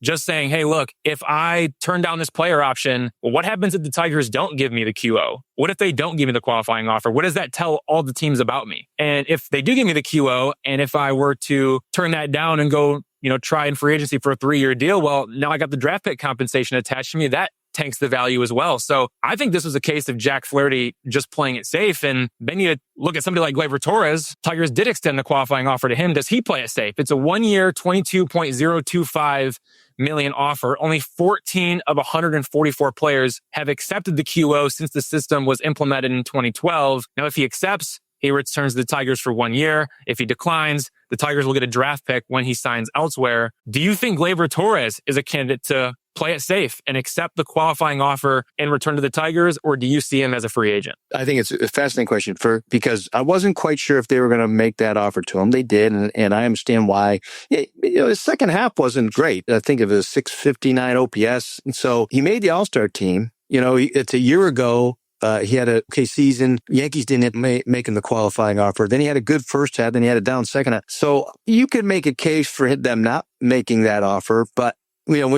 Just saying, hey, look, if I turn down this player option, well, what happens if the Tigers don't give me the QO? What if they don't give me the qualifying offer? What does that tell all the teams about me? And if they do give me the QO, and if I were to turn that down and go, try in free agency for a 3-year deal, well, now I got the draft pick compensation attached to me. That tanks the value as well. So I think this was a case of Jack Flaherty just playing it safe. And then you look at somebody like Gleyber Torres. Tigers did extend the qualifying offer to him. Does he play it safe? It's a 1-year, $22.025 million offer. Only 14 of 144 players have accepted the QO since the system was implemented in 2012. Now, if he accepts, he returns to the Tigers for 1 year. If he declines, the Tigers will get a draft pick when he signs elsewhere. Do you think Gleyber Torres is a candidate to play it safe and accept the qualifying offer and return to the Tigers, or do you see him as a free agent? I think it's a fascinating question because I wasn't quite sure if they were going to make that offer to him. They did, and I understand why. The second half wasn't great. I think it was 659 OPS, and so he made the All-Star team. It's a year ago. He had a okay season. Yankees didn't make him the qualifying offer. Then he had a good first half. Then he had a down second half. So you could make a case for them not making that offer. But,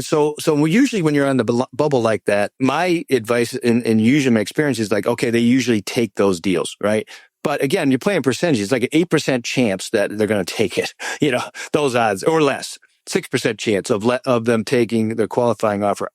so usually when you're on the bubble like that, my advice and usually my experience is like, okay, they usually take those deals, right? But again, you're playing percentages. It's like an 8% chance that they're going to take it, those odds or less. 6% chance of them taking the qualifying offer.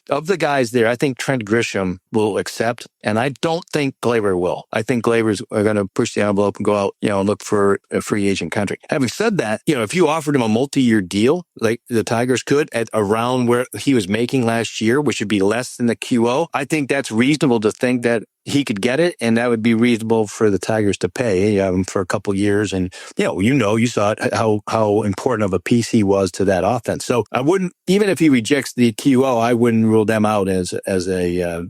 Of the guys there, I think Trent Grisham will accept, and I don't think Gleyber will. I think Gleyber's going to push the envelope and go out, and look for a free agent contract. Having said that, if you offered him a multi-year deal, like the Tigers could at around where he was making last year, which would be less than the QO, I think that's reasonable to think that he could get it, and that would be reasonable for the Tigers to pay for a couple years. And you saw it, how important of a piece he was to that offense. So I wouldn't, even if he rejects the QO, I wouldn't rule them out as a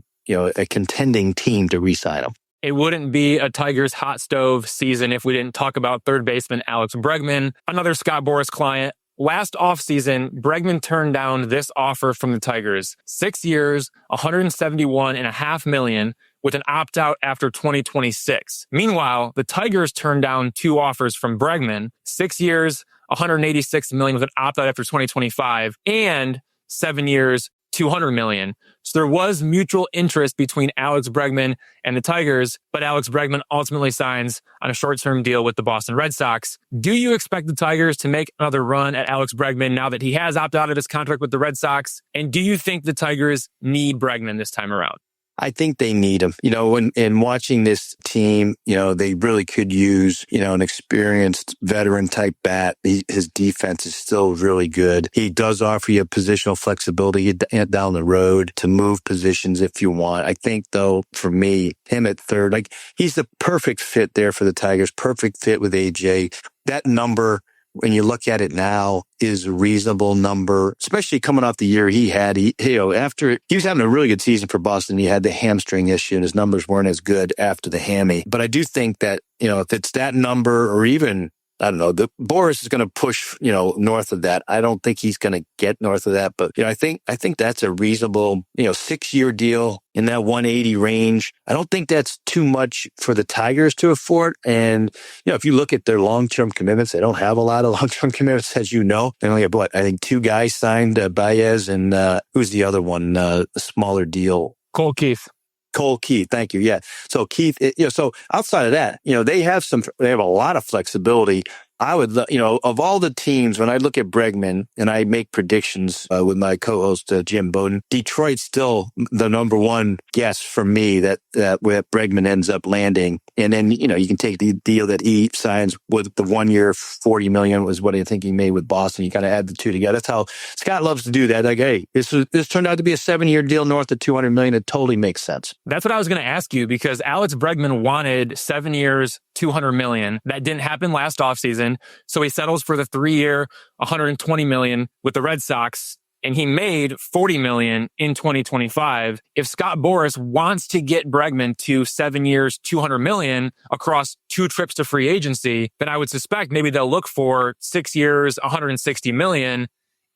contending team to re-sign him. It wouldn't be a Tigers hot stove season if we didn't talk about third baseman Alex Bregman, another Scott Boras client. Last offseason, Bregman turned down this offer from the Tigers. 6 years, $171.5 million with an opt-out after 2026. Meanwhile, the Tigers turned down 2 offers from Bregman. 6 years, $186 million with an opt-out after 2025, and 7 years, $200 million. So there was mutual interest between Alex Bregman and the Tigers, but Alex Bregman ultimately signs on a short-term deal with the Boston Red Sox. Do you expect the Tigers to make another run at Alex Bregman now that he has opted out of his contract with the Red Sox? And do you think the Tigers need Bregman this time around? I think they need him. In watching this team, they really could use, an experienced veteran type bat. His defense is still really good. He does offer you positional flexibility down the road to move positions if you want. I think though, for me, him at third, he's the perfect fit there for the Tigers, perfect fit with AJ. That number, when you look at it now, is a reasonable number, especially coming off the year he had. After he was having a really good season for Boston, he had the hamstring issue and his numbers weren't as good after the hammy. But I do think that, if it's that number or even, I don't know, the Boras is going to push, north of that. I don't think he's going to get north of that, but I think that's a reasonable, 6-year deal in that 180 range. I don't think that's too much for the Tigers to afford. And, if you look at their long-term commitments, they don't have a lot of long-term commitments, as you know. They only have, I think 2 guys signed, Baez and, who's the other one, a smaller deal? Cole Keith. Cole Keith, thank you. Yeah. So Keith, so outside of that, they have a lot of flexibility. I would, of all the teams, when I look at Bregman and I make predictions with my co-host Jim Bowden, Detroit's still the number one guess for me that where Bregman ends up landing. And then, you can take the deal that he signs with the 1 year, $40 million was what I think he made with Boston. You kind of add the two together. That's how Scott loves to do that. Like, hey, this turned out to be a 7-year deal north of $200 million. It totally makes sense. That's what I was going to ask you, because Alex Bregman wanted 7 years, $200 million. That didn't happen last offseason. So he settles for the 3-year, $120 million with the Red Sox, and he made $40 million in 2025. If Scott Boras wants to get Bregman to 7 years, $200 million across 2 trips to free agency, then I would suspect maybe they'll look for 6 years, $160 million.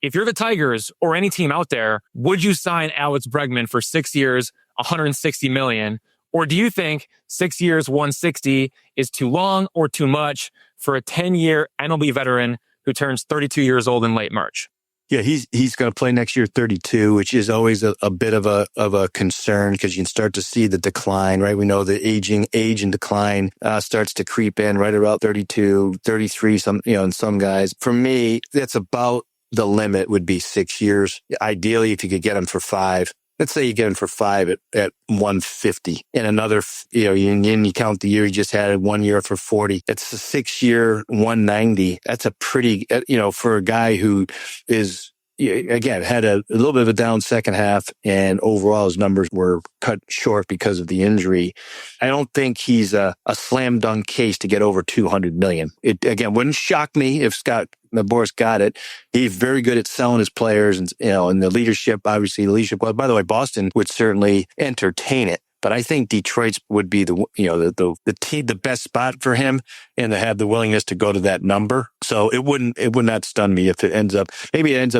If you're the Tigers or any team out there, would you sign Alex Bregman for 6 years, $160 million? Or do you think 6 years, $160 is too long or too much for a 10-year MLB veteran who turns 32 years old in late March? Yeah, he's going to play next year 32, which is always a bit of a concern because you can start to see the decline, right? We know the age and decline starts to creep in right around 32, 33, in some guys. For me, that's about the limit would be 6 years. Ideally, if you could get him for 5. Let's say you get him for 5 at 150 and another, you count the year he just had 1 year for 40. It's a 6-year 190. That's a pretty, for a guy who is, again, had a little bit of a down second half and overall his numbers were cut short because of the injury. I don't think he's a slam dunk case to get over 200 million. It, again, wouldn't shock me if Scott Boras got it. He's very good at selling his players and, and the leadership, obviously the leadership. Well, by the way, Boston would certainly entertain it. But I think Detroit's would be the team, the best spot for him, and to have the willingness to go to that number. So it would not stun me if it ends up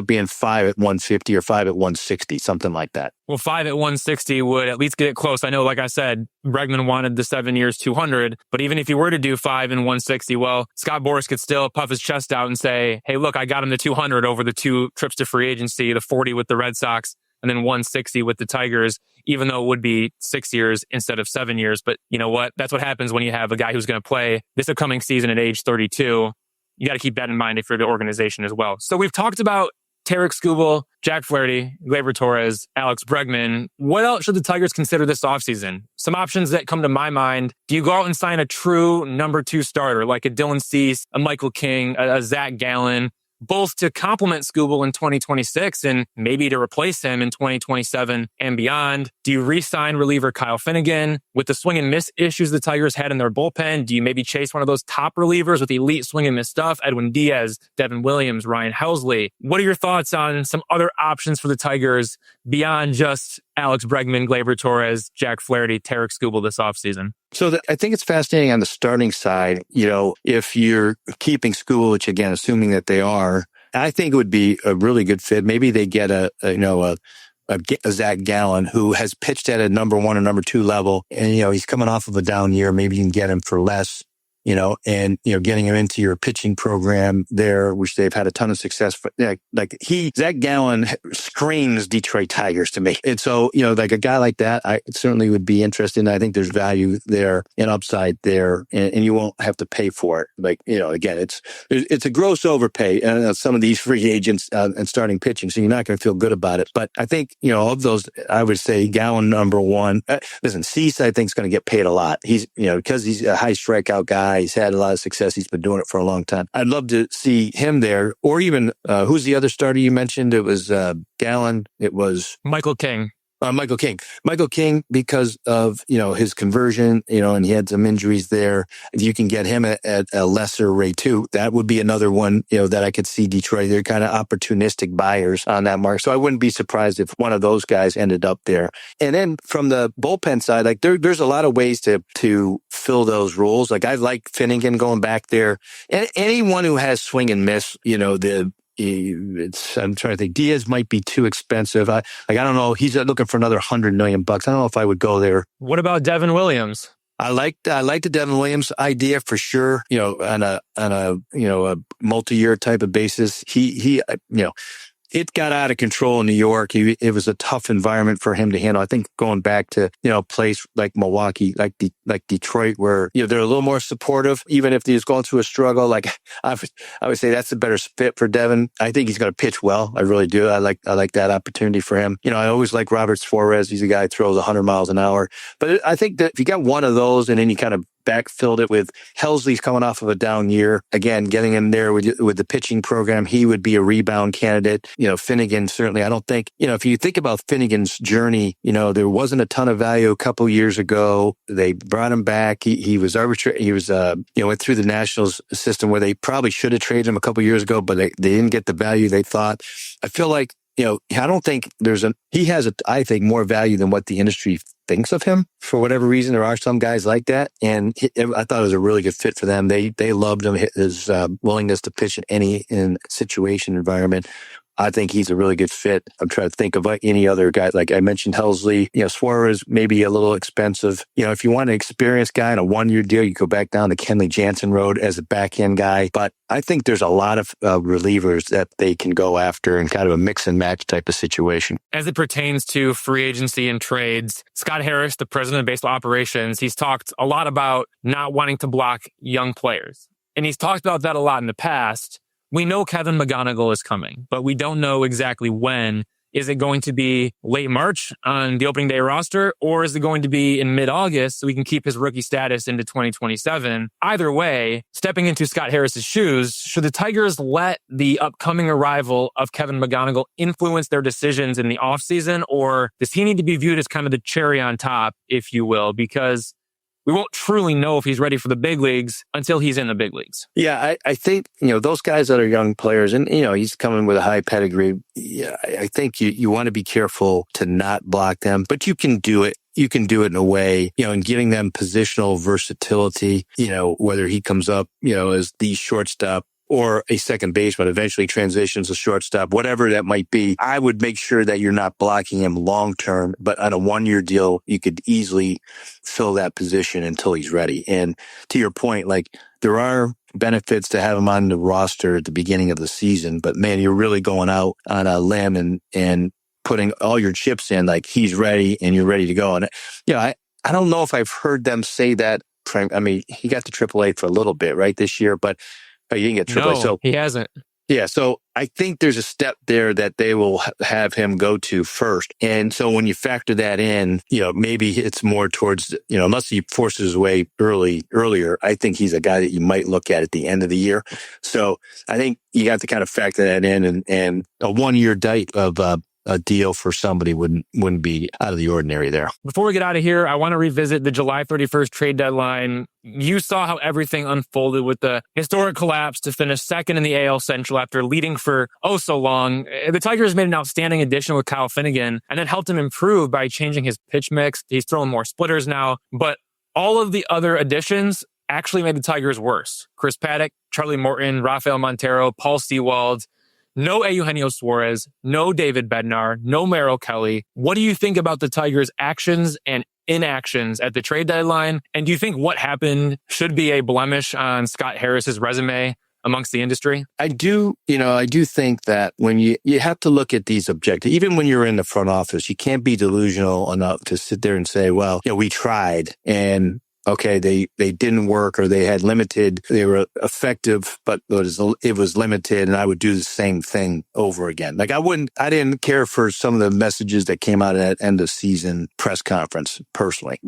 being 5 at 150 or 5 at 160, something like that. Well, 5 at 160 would at least get it close. I know, like I said, Bregman wanted the 7 years, 200. But even if you were to do 5 and 160, well, Scott Boras could still puff his chest out and say, hey, look, I got him the 200 over the 2 trips to free agency, the 40 with the Red Sox, and then 160 with the Tigers, even though it would be 6 years instead of 7 years. But you know what? That's what happens when you have a guy who's going to play this upcoming season at age 32. You got to keep that in mind if you're the organization as well. So we've talked about Tarik Skubal, Jack Flaherty, Gleyber Torres, Alex Bregman. What else should the Tigers consider this offseason? Some options that come to my mind. Do you go out and sign a true number 2 starter like a Dylan Cease, a Michael King, a Zach Gallen, both to complement Skubal in 2026 and maybe to replace him in 2027 and beyond? Do you re-sign reliever Kyle Finnegan? With the swing and miss issues the Tigers had in their bullpen, do you maybe chase one of those top relievers with elite swing and miss stuff? Edwin Diaz, Devin Williams, Ryan Helsley. What are your thoughts on some other options for the Tigers beyond just Alex Bregman, Gleyber Torres, Jack Flaherty, Tarik Skubal this offseason? So I think it's fascinating on the starting side. If you're keeping Skubal, which again, assuming that they are, I think it would be a really good fit. Maybe they get a Zach Gallen who has pitched at a number 1 or number 2 level, and he's coming off of a down year. Maybe you can get him for less. Getting him into your pitching program there, which they've had a ton of success. Zach Gallen screams Detroit Tigers to me. And so, like a guy like that, I certainly would be interested in. I think there's value there and upside there, and you won't have to pay for it. Again, it's a gross overpay. Some of these free agents and starting pitching, so you're not going to feel good about it. But I think, of those, I would say Gallen number 1. Listen, Cease, I think is going to get paid a lot. He's, because he's a high strikeout guy. He's had a lot of success. He's been doing it for a long time. I'd love to see him there. Or even, who's the other starter you mentioned? It was Gallen. It was Michael King. Michael King, because of, his conversion, and he had some injuries there. If you can get him at a lesser rate too, that would be another one, that I could see Detroit. They're kind of opportunistic buyers on that mark. So I wouldn't be surprised if one of those guys ended up there. And then from the bullpen side, there's a lot of ways to fill those roles. I like Finnegan going back there. And anyone who has swing and miss, I'm trying to think. Diaz might be too expensive. I don't know. He's looking for another $100 million. I don't know if I would go there. What about Devin Williams? I like the Devin Williams idea for sure. On a multi-year type of basis. He it got out of control in New York. It was a tough environment for him to handle. I think going back to, a place like Milwaukee, like Detroit, where, they're a little more supportive, even if he's going through a struggle. Like I would say that's a better fit for Devin. I think he's going to pitch well. I really do. I like that opportunity for him. I always like Robert Suarez. He's a guy who throws 100 miles an hour. But I think that if you got one of those and then you kind of backfilled it with Helsley's coming off of a down year. Again, getting him there with the pitching program, he would be a rebound candidate. Finnegan, certainly. I don't think, if you think about Finnegan's journey, there wasn't a ton of value a couple years ago. They brought him back. He was arbitrary. He was, went through the Nationals system where they probably should have traded him a couple years ago, but they didn't get the value they thought. I feel like, I don't think he has I think, more value than what the industry thinks of him. For whatever reason, there are some guys like that. And I thought it was a really good fit for them. They loved him, his willingness to pitch in any situation, environment. I think he's a really good fit. I'm trying to think of any other guy. Like I mentioned, Helsley, Suarez may be a little expensive. If you want an experienced guy in a one-year deal, you go back down the Kenley Jansen road as a back-end guy. But I think there's a lot of relievers that they can go after in kind of a mix and match type of situation. As it pertains to free agency and trades, Scott Harris, the president of baseball operations, he's talked a lot about not wanting to block young players. And he's talked about that a lot in the past. We know Kevin McGonigal is coming, but we don't know exactly when. Is it going to be late March on the opening day roster, or is it going to be in mid-August so we can keep his rookie status into 2027? Either way, stepping into Scott Harris's shoes, should the Tigers let the upcoming arrival of Kevin McGonigal influence their decisions in the offseason, or does he need to be viewed as kind of the cherry on top, if you will? Because we won't truly know if he's ready for the big leagues until he's in the big leagues. Yeah, I think, those guys that are young players and, he's coming with a high pedigree. Yeah, I think you want to be careful to not block them, but you can do it. You can do it in a way, and giving them positional versatility, whether he comes up, as the shortstop or a second baseman, eventually transitions to shortstop, whatever that might be. I would make sure that you're not blocking him long-term, but on a one-year deal, you could easily fill that position until he's ready. And to your point, like there are benefits to have him on the roster at the beginning of the season, but man, you're really going out on a limb and putting all your chips in, like he's ready and you're ready to go. And I don't know if I've heard them say that. I mean, he got to AAA for a little bit, right, this year, but he didn't get AAA. No, so he hasn't. Yeah, so I think there's a step there that they will have him go to first. And so when you factor that in, maybe it's more towards, unless he forces his way earlier, I think he's a guy that you might look at the end of the year. So I think you have to kind of factor that in, and a 1 year date of a deal for somebody wouldn't be out of the ordinary there. Before we get out of here, I want to revisit the July 31st trade deadline. You saw how everything unfolded with the historic collapse to finish second in the AL Central after leading for so long. The Tigers made an outstanding addition with Kyle Finnegan, and it helped him improve by changing his pitch mix. He's throwing more splitters now, but all of the other additions actually made the Tigers worse. Chris Paddock, Charlie Morton, Rafael Montero, Paul Sewald. No Eugenio Suarez, no David Bednar, no Merrill Kelly. What do you think about the Tigers' actions and inactions at the trade deadline? And do you think what happened should be a blemish on Scott Harris's resume amongst the industry? I do think that when you have to look at these objectives, even when you're in the front office, you can't be delusional enough to sit there and say, well, we tried and okay, they didn't work, or they were effective, but it was limited, and I would do the same thing over again. Like I didn't care for some of the messages that came out of that end of season press conference personally.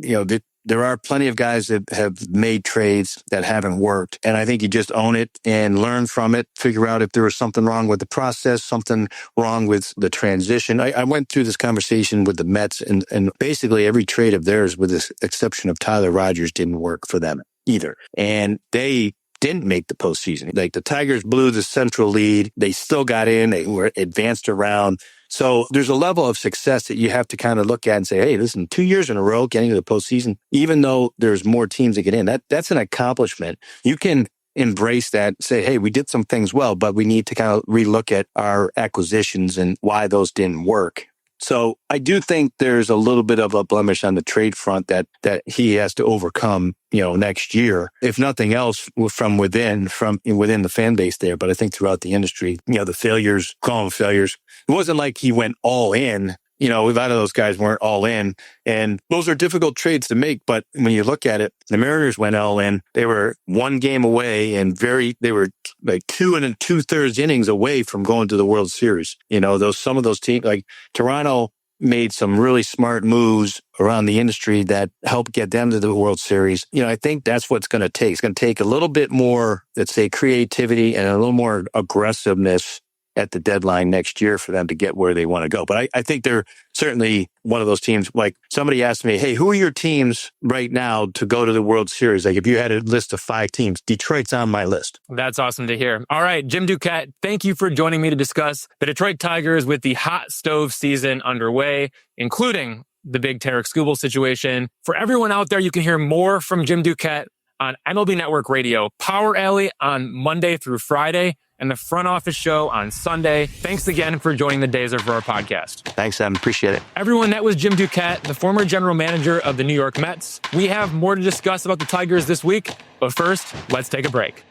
There are plenty of guys that have made trades that haven't worked. And I think you just own it and learn from it, figure out if there was something wrong with the process, something wrong with the transition. I went through this conversation with the Mets, and basically every trade of theirs, with the exception of Tyler Rogers, didn't work for them either. And they didn't make the postseason. Like the Tigers blew the Central lead. They still got in. They were advanced around. So there's a level of success that you have to kind of look at and say, hey, listen, 2 years in a row getting to the postseason, even though there's more teams that get in, that's an accomplishment. You can embrace that, say, hey, we did some things well, but we need to kind of relook at our acquisitions and why those didn't work. So I do think there's a little bit of a blemish on the trade front that he has to overcome, next year, if nothing else from within the fan base there. But I think throughout the industry, the failures, call them failures. It wasn't like he went all in. A lot of those guys weren't all in, and those are difficult trades to make. But when you look at it, the Mariners went all in. They were one game away and they were like 2 2/3 innings away from going to the World Series. Some of those teams like Toronto made some really smart moves around the industry that helped get them to the World Series. I think that's what's going to take. It's going to take a little bit more, let's say, creativity and a little more aggressiveness at the deadline next year for them to get where they want to go. But I think they're certainly one of those teams. Like somebody asked me, hey, who are your teams right now to go to the World Series? Like if you had a list of 5 teams, Detroit's on my list. That's awesome to hear. All right, Jim Duquette, thank you for joining me to discuss the Detroit Tigers with the hot stove season underway, including the big Tarik Skubal situation. For everyone out there, you can hear more from Jim Duquette on MLB Network Radio, Power Alley on Monday through Friday, and the Front Office Show on Sunday. Thanks again for joining the Days of Roar podcast. Thanks, Adam. Appreciate it. Everyone, that was Jim Duquette, the former general manager of the New York Mets. We have more to discuss about the Tigers this week, but first, let's take a break.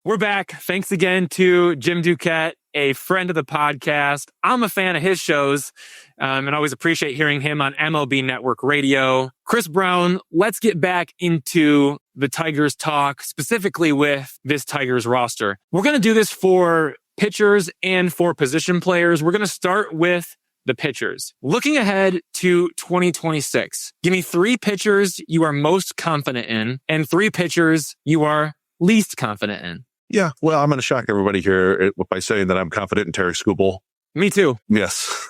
We're back. Thanks again to Jim Duquette, a friend of the podcast. I'm a fan of his shows and always appreciate hearing him on MLB Network Radio. Chris Brown, let's get back into the Tigers talk, specifically with this Tigers roster. We're going to do this for pitchers and for position players. We're going to start with the pitchers. Looking ahead to 2026, give me 3 pitchers you are most confident in and 3 pitchers you are least confident in. Yeah, well, I'm going to shock everybody here by saying that I'm confident in Tarik Skubal. Me too. Yes.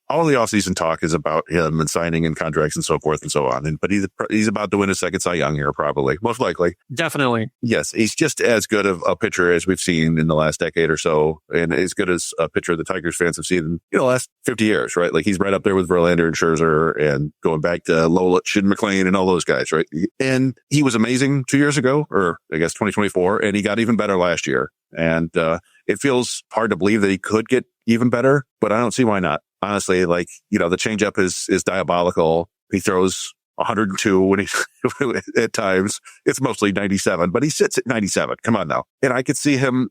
All the offseason talk is about him and signing and contracts and so forth and so on. But he's about to win his second Cy Young here, probably, most likely. Definitely. Yes, he's just as good of a pitcher as we've seen in the last decade or so, and as good as a pitcher the Tigers fans have seen in the last 50 years, right? Like he's right up there with Verlander and Scherzer, and going back to Lolich and McLean and all those guys, right? And he was amazing 2 years ago, or I guess 2024, and he got even better last year. And it feels hard to believe that he could get even better, but I don't see why not. Honestly, the changeup is diabolical. He throws 102 when he at times. It's mostly 97, but he sits at 97. Come on now. And I could see him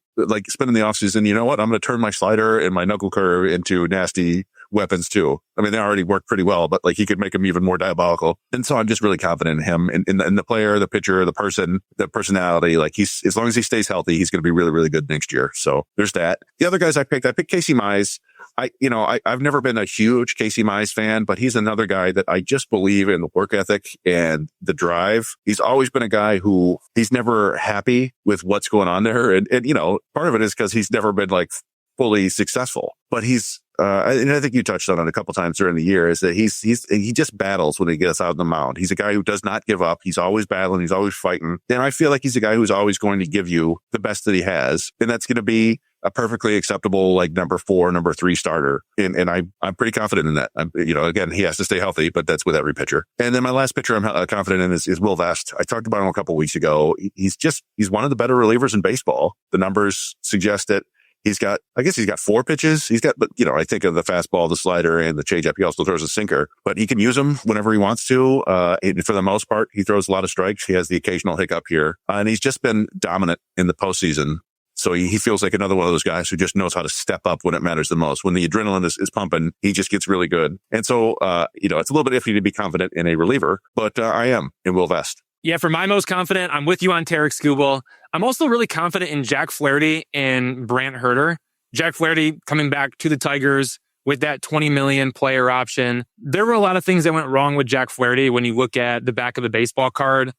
spending the offseason, you know what? I'm going to turn my slider and my knuckle curve into nasty weapons too. I mean, they already work pretty well, but he could make them even more diabolical. And so I'm just really confident in him, in the player, the pitcher, the person, the personality. As long as he stays healthy, he's going to be really, really good next year. So there's that. The other guys I picked Casey Mize. I've never been a huge Casey Mize fan, but he's another guy that I just believe in the work ethic and the drive. He's always been a guy who he's never happy with what's going on there. And part of it is because he's never been fully successful, but he's, and I think you touched on it a couple times during the year, is that he just battles when he gets out on the mound. He's a guy who does not give up. He's always battling. He's always fighting. And I feel like he's a guy who's always going to give you the best that he has. And that's going to be a perfectly acceptable, number 4, number 3 starter. And I'm pretty confident in that. Again, he has to stay healthy, but that's with every pitcher. And then my last pitcher I'm confident in is Will Vest. I talked about him a couple of weeks ago. He's one of the better relievers in baseball. The numbers suggest that. He's got 4 pitches. I think of the fastball, the slider, and the changeup. He also throws a sinker, but he can use them whenever he wants to. For the most part, he throws a lot of strikes. He has the occasional hiccup here, and he's just been dominant in the postseason. So he feels like another one of those guys who just knows how to step up when it matters the most. When the adrenaline is pumping, he just gets really good. And so, it's a little bit iffy to be confident in a reliever, but I am in Will Vest. Yeah, for my most confident, I'm with you on Tarik Skubal. I'm also really confident in Jack Flaherty and Brant Herter. Jack Flaherty coming back to the Tigers with that $20 million player option. There were a lot of things that went wrong with Jack Flaherty when you look at the back of the baseball card.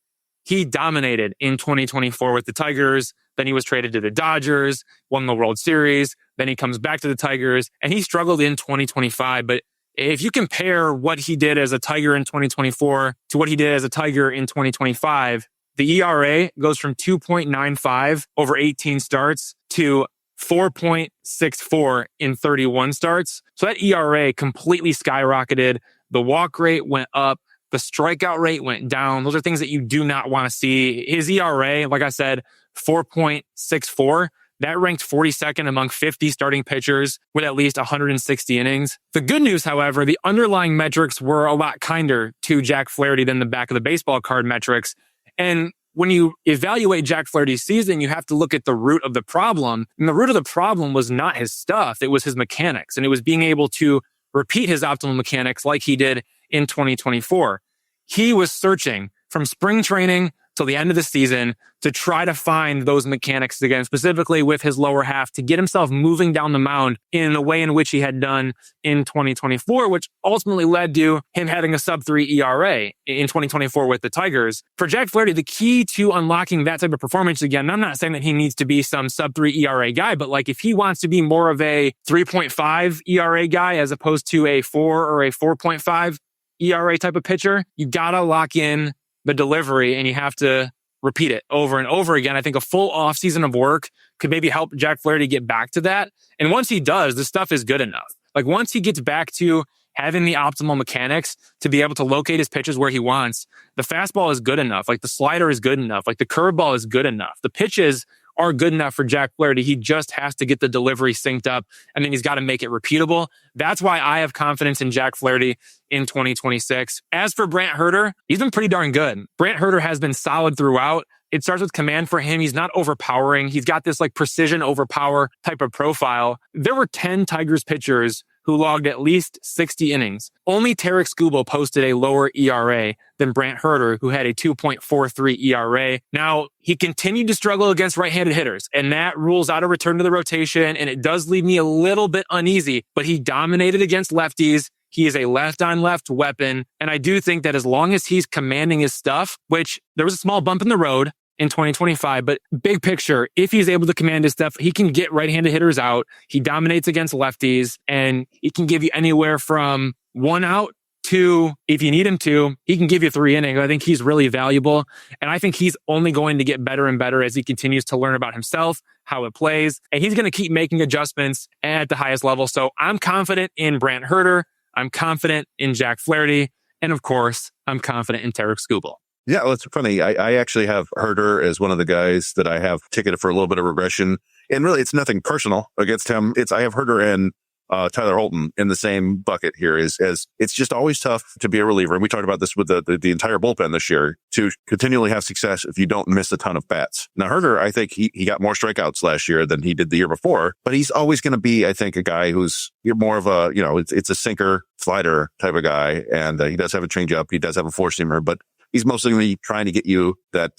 He dominated in 2024 with the Tigers. Then he was traded to the Dodgers, won the World Series. Then he comes back to the Tigers, and he struggled in 2025. But if you compare what he did as a Tiger in 2024 to what he did as a Tiger in 2025, the ERA goes from 2.95 over 18 starts to 4.64 in 31 starts. So that ERA completely skyrocketed. The walk rate went up. The strikeout rate went down. Those are things that you do not want to see. His ERA, like I said, 4.64. That ranked 42nd among 50 starting pitchers with at least 160 innings. The good news, however, the underlying metrics were a lot kinder to Jack Flaherty than the back of the baseball card metrics. And when you evaluate Jack Flaherty's season, you have to look at the root of the problem. And the root of the problem was not his stuff. It was his mechanics. And it was being able to repeat his optimal mechanics like he did in 2024. He was searching from spring training till the end of the season to try to find those mechanics again, specifically with his lower half, to get himself moving down the mound in the way in which he had done in 2024, which ultimately led to him having a sub-3 ERA in 2024 with the Tigers. For Jack Flaherty, the key to unlocking that type of performance again, I'm not saying that he needs to be some sub-3 ERA guy, but like if he wants to be more of a 3.5 ERA guy as opposed to a 4 or a 4.5 ERA type of pitcher, you gotta lock in the delivery and you have to repeat it over and over again. I think a full offseason of work could maybe help Jack Flaherty get back to that. And once he does, the stuff is good enough. Like once he gets back to having the optimal mechanics to be able to locate his pitches where he wants, the fastball is good enough. Like the slider is good enough. Like the curveball is good enough. The pitches are good enough for Jack Flaherty. He just has to get the delivery synced up, and then he's got to make it repeatable. That's why I have confidence in Jack Flaherty in 2026. As for Brant Herter, he's been pretty darn good. Brant Herter has been solid throughout. It starts with command for him. He's not overpowering. He's got this like precision overpower type of profile. There were 10 Tigers pitchers who logged at least 60 innings. Only Tarik Skubal posted a lower ERA than Brant Herter, who had a 2.43 ERA. Now, he continued to struggle against right-handed hitters, and that rules out a return to the rotation, and it does leave me a little bit uneasy, but he dominated against lefties. He is a left-on-left weapon, and I do think that as long as he's commanding his stuff, which there was a small bump in the road in 2025, but big picture, if he's able to command his stuff, he can get right-handed hitters out. He dominates against lefties, and he can give you anywhere from 1 out to, if you need him to, he can give you 3 innings. I think he's really valuable, and I think he's only going to get better and better as he continues to learn about himself, how it plays, and he's going to keep making adjustments at the highest level. So I'm confident in Brant Herter. I'm confident in Jack Flaherty. And of course, I'm confident in Tarik Skubal. Yeah, well, it's funny. I actually have Herter as one of the guys that I have ticketed for a little bit of regression. And really, it's nothing personal against him. I have Herter and Tyler Holton in the same bucket here. As it's just always tough to be a reliever. And we talked about this with the entire bullpen this year, to continually have success if you don't miss a ton of bats. Now, Herter, I think he got more strikeouts last year than he did the year before, but he's always going to be, I think, a guy who's more of a, it's a sinker slider type of guy. And he does have a changeup. He does have a four-seamer, but he's mostly going to be trying to get you that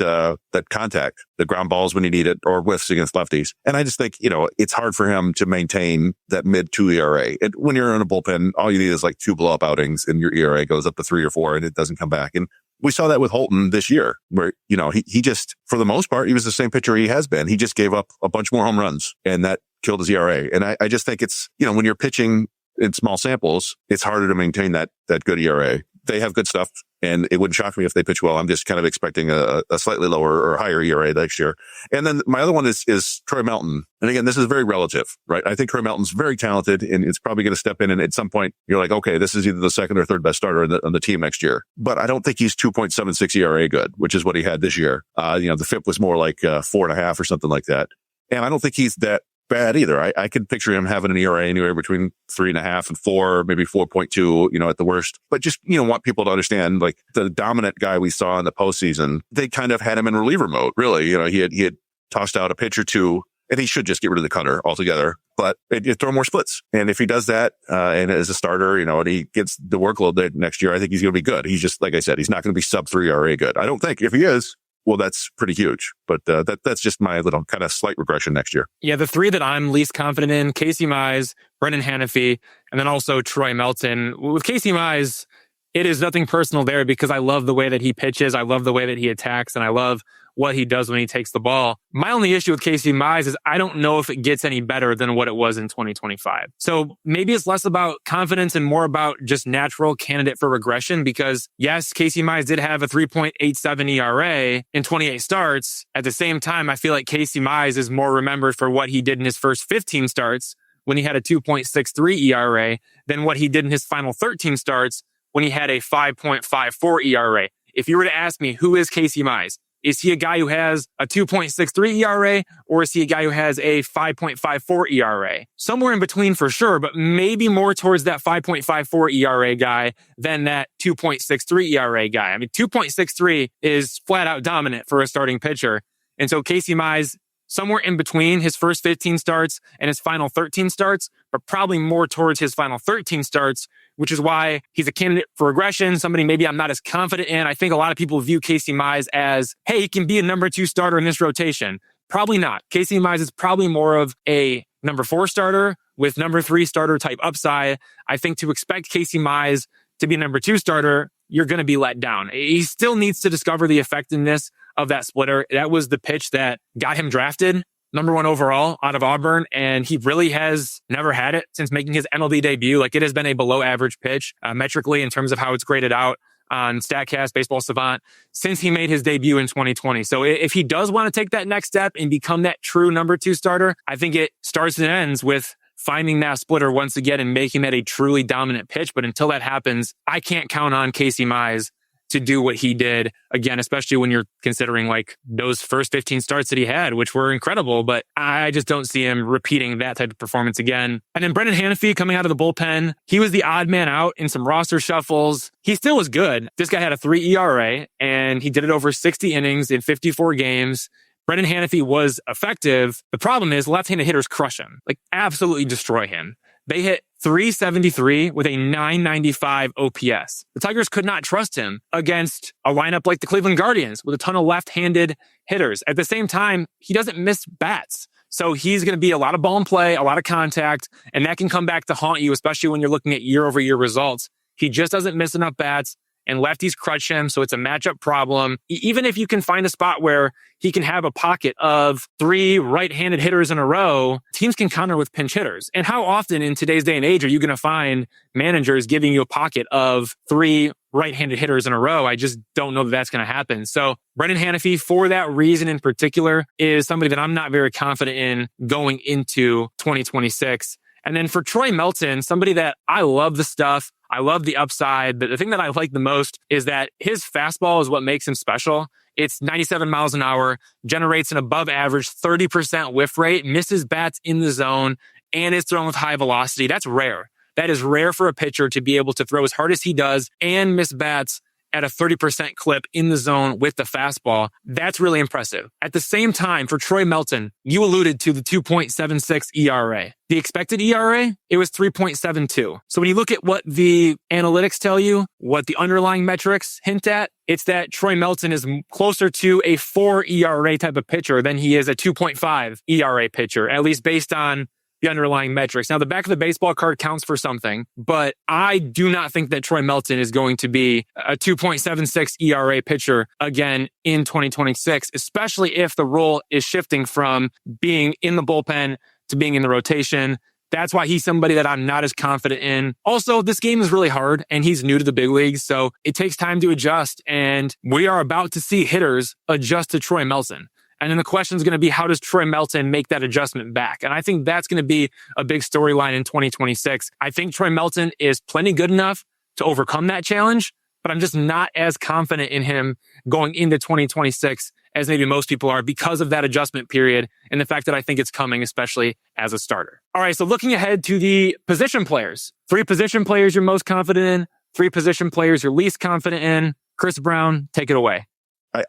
contact, the ground balls when you need it, or whiffs against lefties. And I just think, it's hard for him to maintain that mid-2 ERA. When you're in a bullpen, all you need is like 2 blow-up outings and your ERA goes up to 3 or 4 and it doesn't come back. And we saw that with Holton this year, where, he just, for the most part, he was the same pitcher he has been. He just gave up a bunch more home runs and that killed his ERA. And I just think it's, when you're pitching in small samples, it's harder to maintain that good ERA. They have good stuff, and it wouldn't shock me if they pitch well. I'm just kind of expecting a slightly lower or higher ERA next year. And then my other one is Troy Melton. And again, this is very relative, right? I think Troy Melton's very talented, and it's probably going to step in. And at some point, you're like, okay, this is either the second or third best starter on the team next year. But I don't think he's 2.76 ERA good, which is what he had this year. The FIP was more like 4.5 or something like that. And I don't think he's that bad either. I could picture him having an ERA anywhere between 3.5 and 4, maybe 4.2, at the worst. But just, want people to understand, like, the dominant guy we saw in the postseason, they kind of had him in reliever mode, really. He had tossed out a pitch or two, and he should just get rid of the cutter altogether. But it throw more splits. And if he does that, and as a starter, and he gets the workload next year, I think he's going to be good. He's just, like I said, he's not going to be sub 3 ERA good. I don't think. If he is, well, that's pretty huge. But that's just my little kind of slight regression next year. Yeah, the 3 that I'm least confident in, Casey Mize, Brendan Hanafy, and then also Troy Melton. With Casey Mize, it is nothing personal there because I love the way that he pitches. I love the way that he attacks, and I love what he does when he takes the ball. My only issue with Casey Mize is I don't know if it gets any better than what it was in 2025. So maybe it's less about confidence and more about just natural candidate for regression, because yes, Casey Mize did have a 3.87 ERA in 28 starts. At the same time, I feel like Casey Mize is more remembered for what he did in his first 15 starts when he had a 2.63 ERA than what he did in his final 13 starts when he had a 5.54 ERA. If you were to ask me, who is Casey Mize? Is he a guy who has a 2.63 ERA, or is he a guy who has a 5.54 ERA? Somewhere in between for sure, but maybe more towards that 5.54 ERA guy than that 2.63 ERA guy. I mean, 2.63 is flat out dominant for a starting pitcher. And so Casey Mize, somewhere in between his first 15 starts and his final 13 starts, but probably more towards his final 13 starts, which is why he's a candidate for regression, somebody maybe I'm not as confident in. I think a lot of people view Casey Mize as, hey, he can be a number 2 starter in this rotation. Probably not. Casey Mize is probably more of a number 4 starter with number 3 starter type upside. I think to expect Casey Mize to be a number 2 starter, you're going to be let down. He still needs to discover the effectiveness of that splitter. That was the pitch that got him drafted number 1 overall out of Auburn. And he really has never had it since making his MLB debut. Like, it has been a below average pitch metrically in terms of how it's graded out on StatCast, Baseball Savant, since he made his debut in 2020. So if he does want to take that next step and become that true number 2 starter, I think it starts and ends with finding that splitter once again and making that a truly dominant pitch. But until that happens, I can't count on Casey Mize to do what he did again, especially when you're considering like those first 15 starts that he had, which were incredible, but I just don't see him repeating that type of performance again. And then Brendan Hanafy coming out of the bullpen, he was the odd man out in some roster shuffles. He still was good. This guy had a 3 ERA and he did it over 60 innings in 54 games. Brendan Hanafy was effective. The problem is left-handed hitters crush him, like absolutely destroy him. They hit 373 with a 995 OPS. The Tigers could not trust him against a lineup like the Cleveland Guardians with a ton of left-handed hitters. At the same time, he doesn't miss bats. So he's going to be a lot of ball in play, a lot of contact, and that can come back to haunt you, especially when you're looking at year-over-year results. He just doesn't miss enough bats, and lefties crush him, so it's a matchup problem. Even if you can find a spot where he can have a pocket of 3 right-handed hitters in a row, teams can counter with pinch hitters. And how often in today's day and age are you going to find managers giving you a pocket of 3 right-handed hitters in a row? I just don't know that that's going to happen. So Brendan Hanafy, for that reason in particular, is somebody that I'm not very confident in going into 2026. And then for Troy Melton, somebody that I love the stuff, I love the upside, but the thing that I like the most is that his fastball is what makes him special. It's 97 miles an hour, generates an above average 30% whiff rate, misses bats in the zone, and is thrown with high velocity. That's rare. That is rare for a pitcher to be able to throw as hard as he does and miss bats at a 30% clip in the zone with the fastball. That's really impressive. At the same time, for Troy Melton, you alluded to the 2.76 ERA. The expected ERA, it was 3.72. So when you look at what the analytics tell you, what the underlying metrics hint at, it's that Troy Melton is closer to a 4 ERA type of pitcher than he is a 2.5 ERA pitcher, at least based on the underlying metrics. Now, the back of the baseball card counts for something, but I do not think that Troy Melton is going to be a 2.76 ERA pitcher again in 2026, especially if the role is shifting from being in the bullpen to being in the rotation. That's why he's somebody that I'm not as confident in. Also, this game is really hard and he's new to the big leagues, so it takes time to adjust. And we are about to see hitters adjust to Troy Melton. And then the question is going to be, how does Troy Melton make that adjustment back? And I think that's going to be a big storyline in 2026. I think Troy Melton is plenty good enough to overcome that challenge, but I'm just not as confident in him going into 2026 as maybe most people are because of that adjustment period and the fact that I think it's coming, especially as a starter. All right, so looking ahead to the position players. 3 position players you're most confident in, 3 position players you're least confident in. Chris Brown, take it away.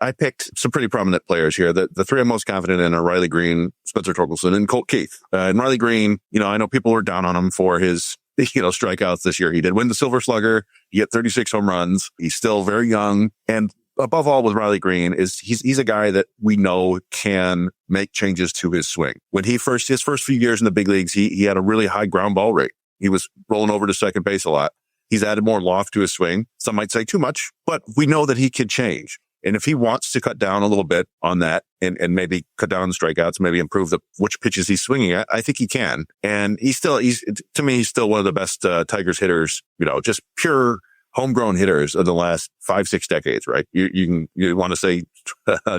I picked some pretty prominent players here. The 3 I'm most confident in are Riley Green, Spencer Torkelson, and Colt Keith. And Riley Green, I know people were down on him for his, strikeouts this year. He did win the Silver Slugger. He hit 36 home runs. He's still very young. And above all with Riley Green is he's a guy that we know can make changes to his swing. When his first few years in the big leagues, he had a really high ground ball rate. He was rolling over to second base a lot. He's added more loft to his swing. Some might say too much, but we know that he could change. And if he wants to cut down a little bit on that and maybe cut down on the strikeouts, maybe improve which pitches he's swinging at, I think he can. And he's still one of the best Tigers hitters, just pure homegrown hitters of the last 5-6 decades, right? You want to say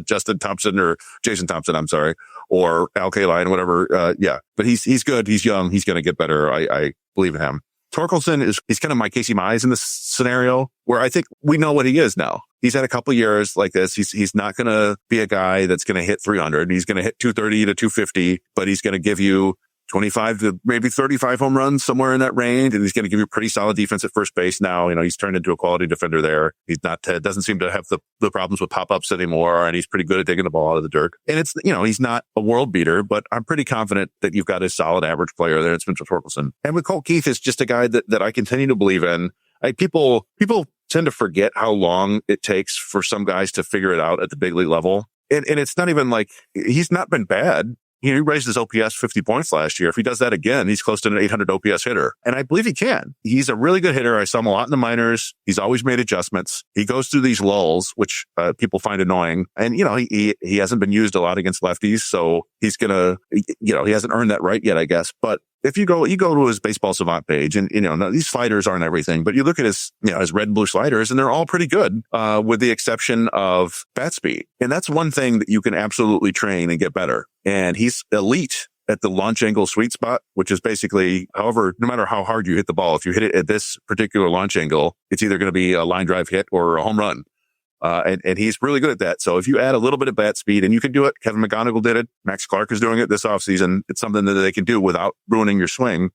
Justin Thompson or Jason Thompson, I'm sorry, or Al Kaline, whatever. Yeah, but he's good. He's young. He's going to get better. I believe in him. he's kind of my Casey Mize in this scenario, where I think we know what he is now. He's had a couple of years like this. He's not going to be a guy that's going to hit 300. He's going to hit 230 to 250, but he's going to give you 25 to maybe 35 home runs, somewhere in that range. And he's going to give you pretty solid defense at first base now. He's turned into a quality defender there. He's not, doesn't seem to have the problems with pop-ups anymore. And he's pretty good at digging the ball out of the dirt. And it's, he's not a world beater, but I'm pretty confident that you've got a solid average player there. It's Mitchell Torkelson. And with Colt Keith, is just a guy that I continue to believe in. People tend to forget how long it takes for some guys to figure it out at the big league level. And it's not even like he's not been bad. He raised his OPS 50 points last year. If he does that again, he's close to an 800 OPS hitter. And I believe he can. He's a really good hitter. I saw him a lot in the minors. He's always made adjustments. He goes through these lulls, which people find annoying. And, he hasn't been used a lot against lefties. So he's going to, he hasn't earned that right yet, I guess. But if you go to his Baseball Savant page, and, these sliders aren't everything, but you look at his red and blue sliders, and they're all pretty good, with the exception of bat speed. And that's one thing that you can absolutely train and get better. And he's elite at the launch angle sweet spot, which is basically, no matter how hard you hit the ball, if you hit it at this particular launch angle, it's either going to be a line drive hit or a home run. And he's really good at that. So if you add a little bit of bat speed, and you can do it, Kevin McGonigal did it, Max Clark is doing it this offseason. It's something that they can do without ruining your swing.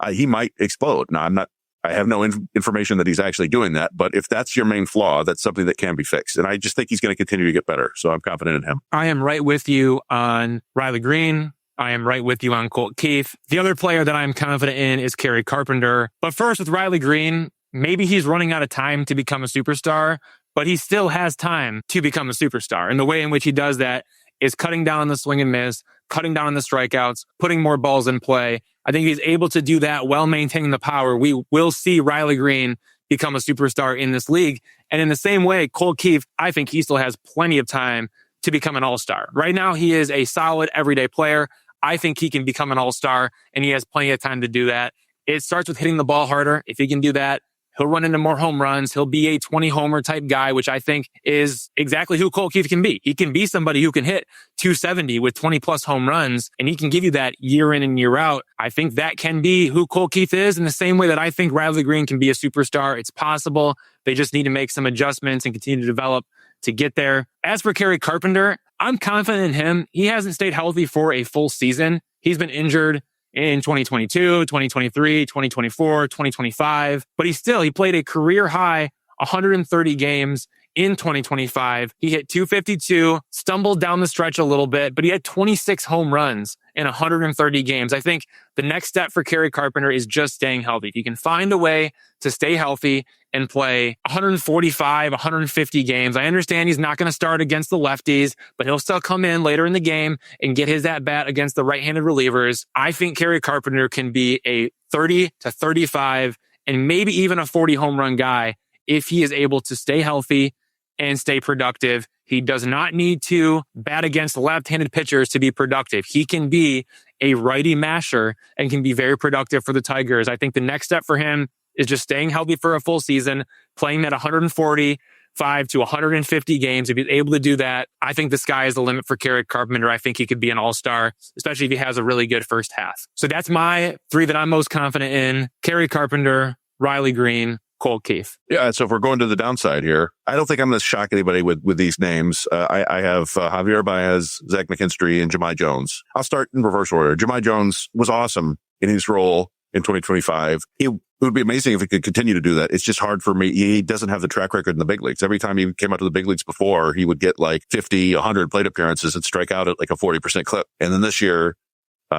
He might explode. Now, I have no information that he's actually doing that, but if that's your main flaw, that's something that can be fixed. And I just think he's going to continue to get better. So I'm confident in him. I am right with you on Riley Green. I am right with you on Colt Keith. The other player that I'm confident in is Kerry Carpenter. But first, with Riley Green, maybe he's running out of time to become a superstar, but he still has time to become a superstar. And the way in which he does that is cutting down on the swing and miss, cutting down on the strikeouts, putting more balls in play. I think he's able to do that while maintaining the power. We will see Riley Green become a superstar in this league. And in the same way, Colt Keith, I think he still has plenty of time to become an all-star. Right now, he is a solid everyday player. I think he can become an all-star, and he has plenty of time to do that. It starts with hitting the ball harder. If he can do that, he'll run into more home runs. He'll be a 20-homer type guy, which I think is exactly who Colt Keith can be. He can be somebody who can hit 270 with 20-plus home runs, and he can give you that year in and year out. I think that can be who Colt Keith is, in the same way that I think Riley Green can be a superstar. It's possible. They just need to make some adjustments and continue to develop to get there. As for Kerry Carpenter, I'm confident in him. He hasn't stayed healthy for a full season. He's been injured in 2022, 2023, 2024, 2025. But he played a career high 130 games in 2025. He hit 252, stumbled down the stretch a little bit, but he had 26 home runs in 130 games. I think the next step for Kerry Carpenter is just staying healthy. If you can find a way to stay healthy and play 145, 150 games, I understand he's not going to start against the lefties, but he'll still come in later in the game and get his at-bat against the right-handed relievers. I think Kerry Carpenter can be a 30 to 35 and maybe even a 40 home run guy if he is able to stay healthy and stay productive. He does not need to bat against left-handed pitchers to be productive. He can be a righty masher and can be very productive for the Tigers. I think the next step for him is just staying healthy for a full season, playing at 145 to 150 games. If he's able to do that, I think the sky is the limit for Kerry Carpenter. I think he could be an all-star, especially if he has a really good first half. So that's my three that I'm most confident in: Kerry Carpenter, Riley Green, Colt Keith. Yeah, so if we're going to the downside here, I don't think I'm going to shock anybody with these names. I have Javier Baez, Zach McKinstry, and Jahmai Jones. I'll start in reverse order. Jahmai Jones was awesome in his role in 2025. It would be amazing if he could continue to do that. It's just hard for me. He doesn't have the track record in the big leagues. Every time he came out to the big leagues before, he would get like 50, 100 plate appearances and strike out at like a 40% clip. And then this year,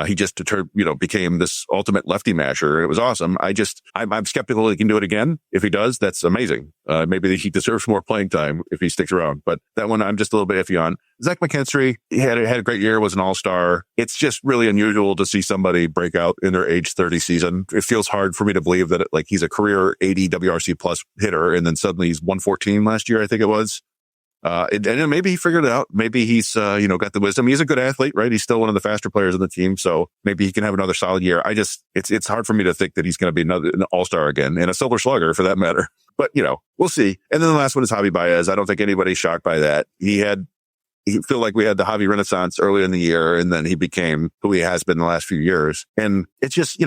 he just became this ultimate lefty masher. It was awesome. I'm skeptical he can do it again. If he does, that's amazing. Maybe he deserves more playing time if he sticks around. But that one, I'm just a little bit iffy on. Zach McKinstry, he had a great year, was an all-star. It's just really unusual to see somebody break out in their age 30 season. It feels hard for me to believe that he's a career 80 WRC plus hitter, and then suddenly he's 114 last year, I think it was. And maybe he figured it out. Maybe he's, got the wisdom. He's a good athlete, right? He's still one of the faster players on the team. So maybe he can have another solid year. It's hard for me to think that he's going to be an all-star again, and a silver slugger for that matter. But, we'll see. And then the last one is Javi Baez. I don't think anybody's shocked by that. He feel like we had the Javi Renaissance earlier in the year, and then he became who he has been the last few years. And it's just,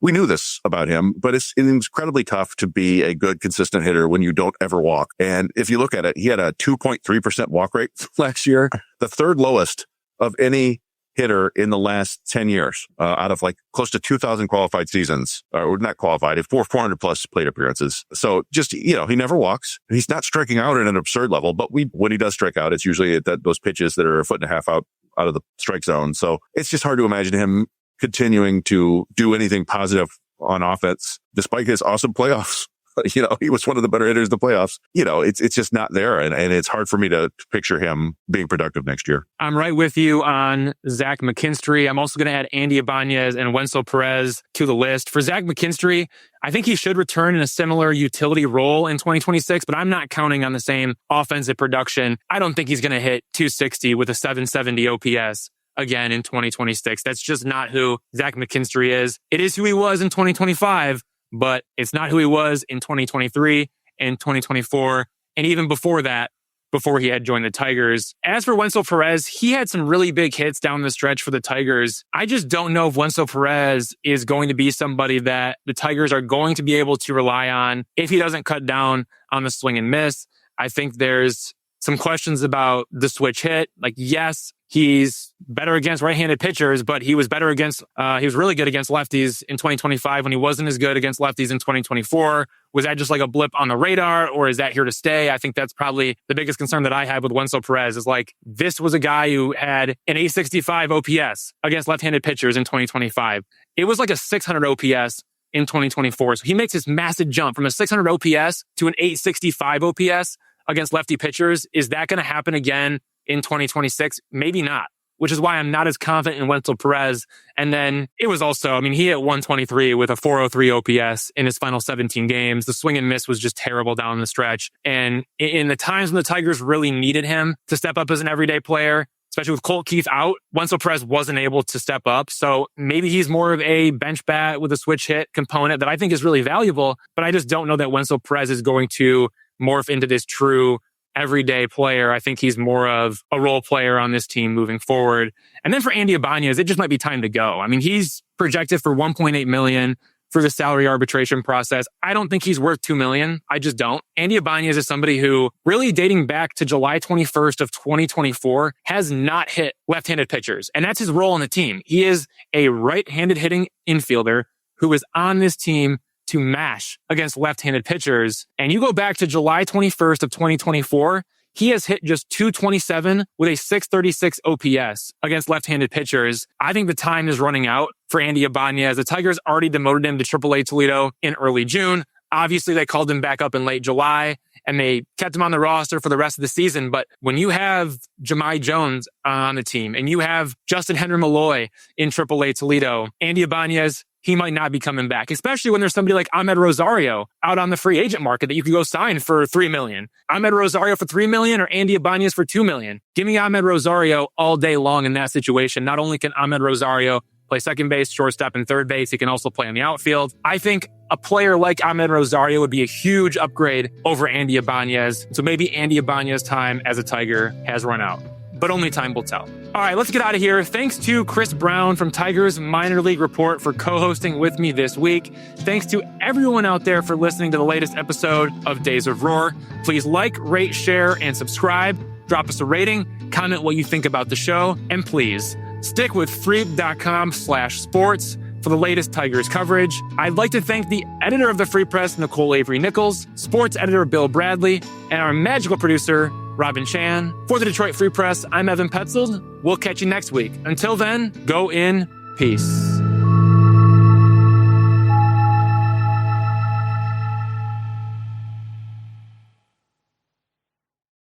we knew this about him, but it's incredibly tough to be a good, consistent hitter when you don't ever walk. And if you look at it, he had a 2.3% walk rate last year, the third lowest of any hitter in the last 10 years, out of like close to 2,000 qualified seasons, or not qualified, 400 plus plate appearances. So just, he never walks. He's not striking out at an absurd level, but when he does strike out, it's usually at those pitches that are a foot and a half out of the strike zone. So it's just hard to imagine him continuing to do anything positive on offense, despite his awesome playoffs. He was one of the better hitters in the playoffs. It's just not there. And it's hard for me to picture him being productive next year. I'm right with you on Zach McKinstry. I'm also going to add Andy Ibanez and Wenceel Perez to the list. For Zach McKinstry, I think he should return in a similar utility role in 2026, but I'm not counting on the same offensive production. I don't think he's going to hit 260 with a 770 OPS again in 2026. That's just not who Zach McKinstry is. It is who he was in 2025. But it's not who he was in 2023 and 2024. And even before that, before he had joined the Tigers. As for Wenceel Perez, he had some really big hits down the stretch for the Tigers. I just don't know if Wenceel Perez is going to be somebody that the Tigers are going to be able to rely on if he doesn't cut down on the swing and miss. I think there's some questions about the switch hit. Like, yes, he's better against right-handed pitchers, but he was really good against lefties in 2025 when he wasn't as good against lefties in 2024. Was that just like a blip on the radar, or is that here to stay? I think that's probably the biggest concern that I have with Wenceel Perez is like, this was a guy who had an 865 OPS against left-handed pitchers in 2025. It was like a 600 OPS in 2024. So he makes this massive jump from a 600 OPS to an 865 OPS against lefty pitchers. Is that going to happen again in 2026? Maybe not, which is why I'm not as confident in Wenceel Perez. And then it was also, he hit 123 with a 403 OPS in his final 17 games. The swing and miss was just terrible down the stretch. And in the times when the Tigers really needed him to step up as an everyday player, especially with Colt Keith out, Wenceel Perez wasn't able to step up. So maybe he's more of a bench bat with a switch hit component that I think is really valuable, but I just don't know that Wenceel Perez is going to morph into this true everyday player. I think he's more of a role player on this team moving forward. And then for Andy Ibanez, it just might be time to go. He's projected for $1.8 million for the salary arbitration process. I don't think he's worth $2 million. I just don't. Andy Ibanez is somebody who, really dating back to July 21st of 2024, has not hit left-handed pitchers. And that's his role on the team. He is a right-handed hitting infielder who is on this team to mash against left-handed pitchers. And you go back to July 21st of 2024, he has hit just 227 with a 636 OPS against left-handed pitchers. I think the time is running out for Andy Ibanez. The Tigers already demoted him to AAA Toledo in early June. Obviously, they called him back up in late July, and they kept him on the roster for the rest of the season. But when you have Jahmai Jones on the team, and you have Justin Henry Malloy in AAA Toledo, Andy Ibanez, he might not be coming back, especially when there's somebody like Ahmed Rosario out on the free agent market that you could go sign for $3 million. Ahmed Rosario for $3 million or Andy Ibanez for $2 million. Give me Ahmed Rosario all day long in that situation. Not only can Ahmed Rosario play second base, shortstop, and third base, he can also play in the outfield. I think a player like Ahmed Rosario would be a huge upgrade over Andy Ibanez. So maybe Andy Ibanez's time as a Tiger has run out, but only time will tell. All right, let's get out of here. Thanks to Chris Brown from Tigers Minor League Report for co-hosting with me this week. Thanks to everyone out there for listening to the latest episode of Days of Roar. Please like, rate, share, and subscribe. Drop us a rating, comment what you think about the show, and please stick with freep.com/sports for the latest Tigers coverage. I'd like to thank the editor of the Free Press, Nicole Avery Nichols, sports editor Bill Bradley, and our magical producer, Robin Chan. For the Detroit Free Press, I'm Evan Petzold. We'll catch you next week. Until then, go in peace.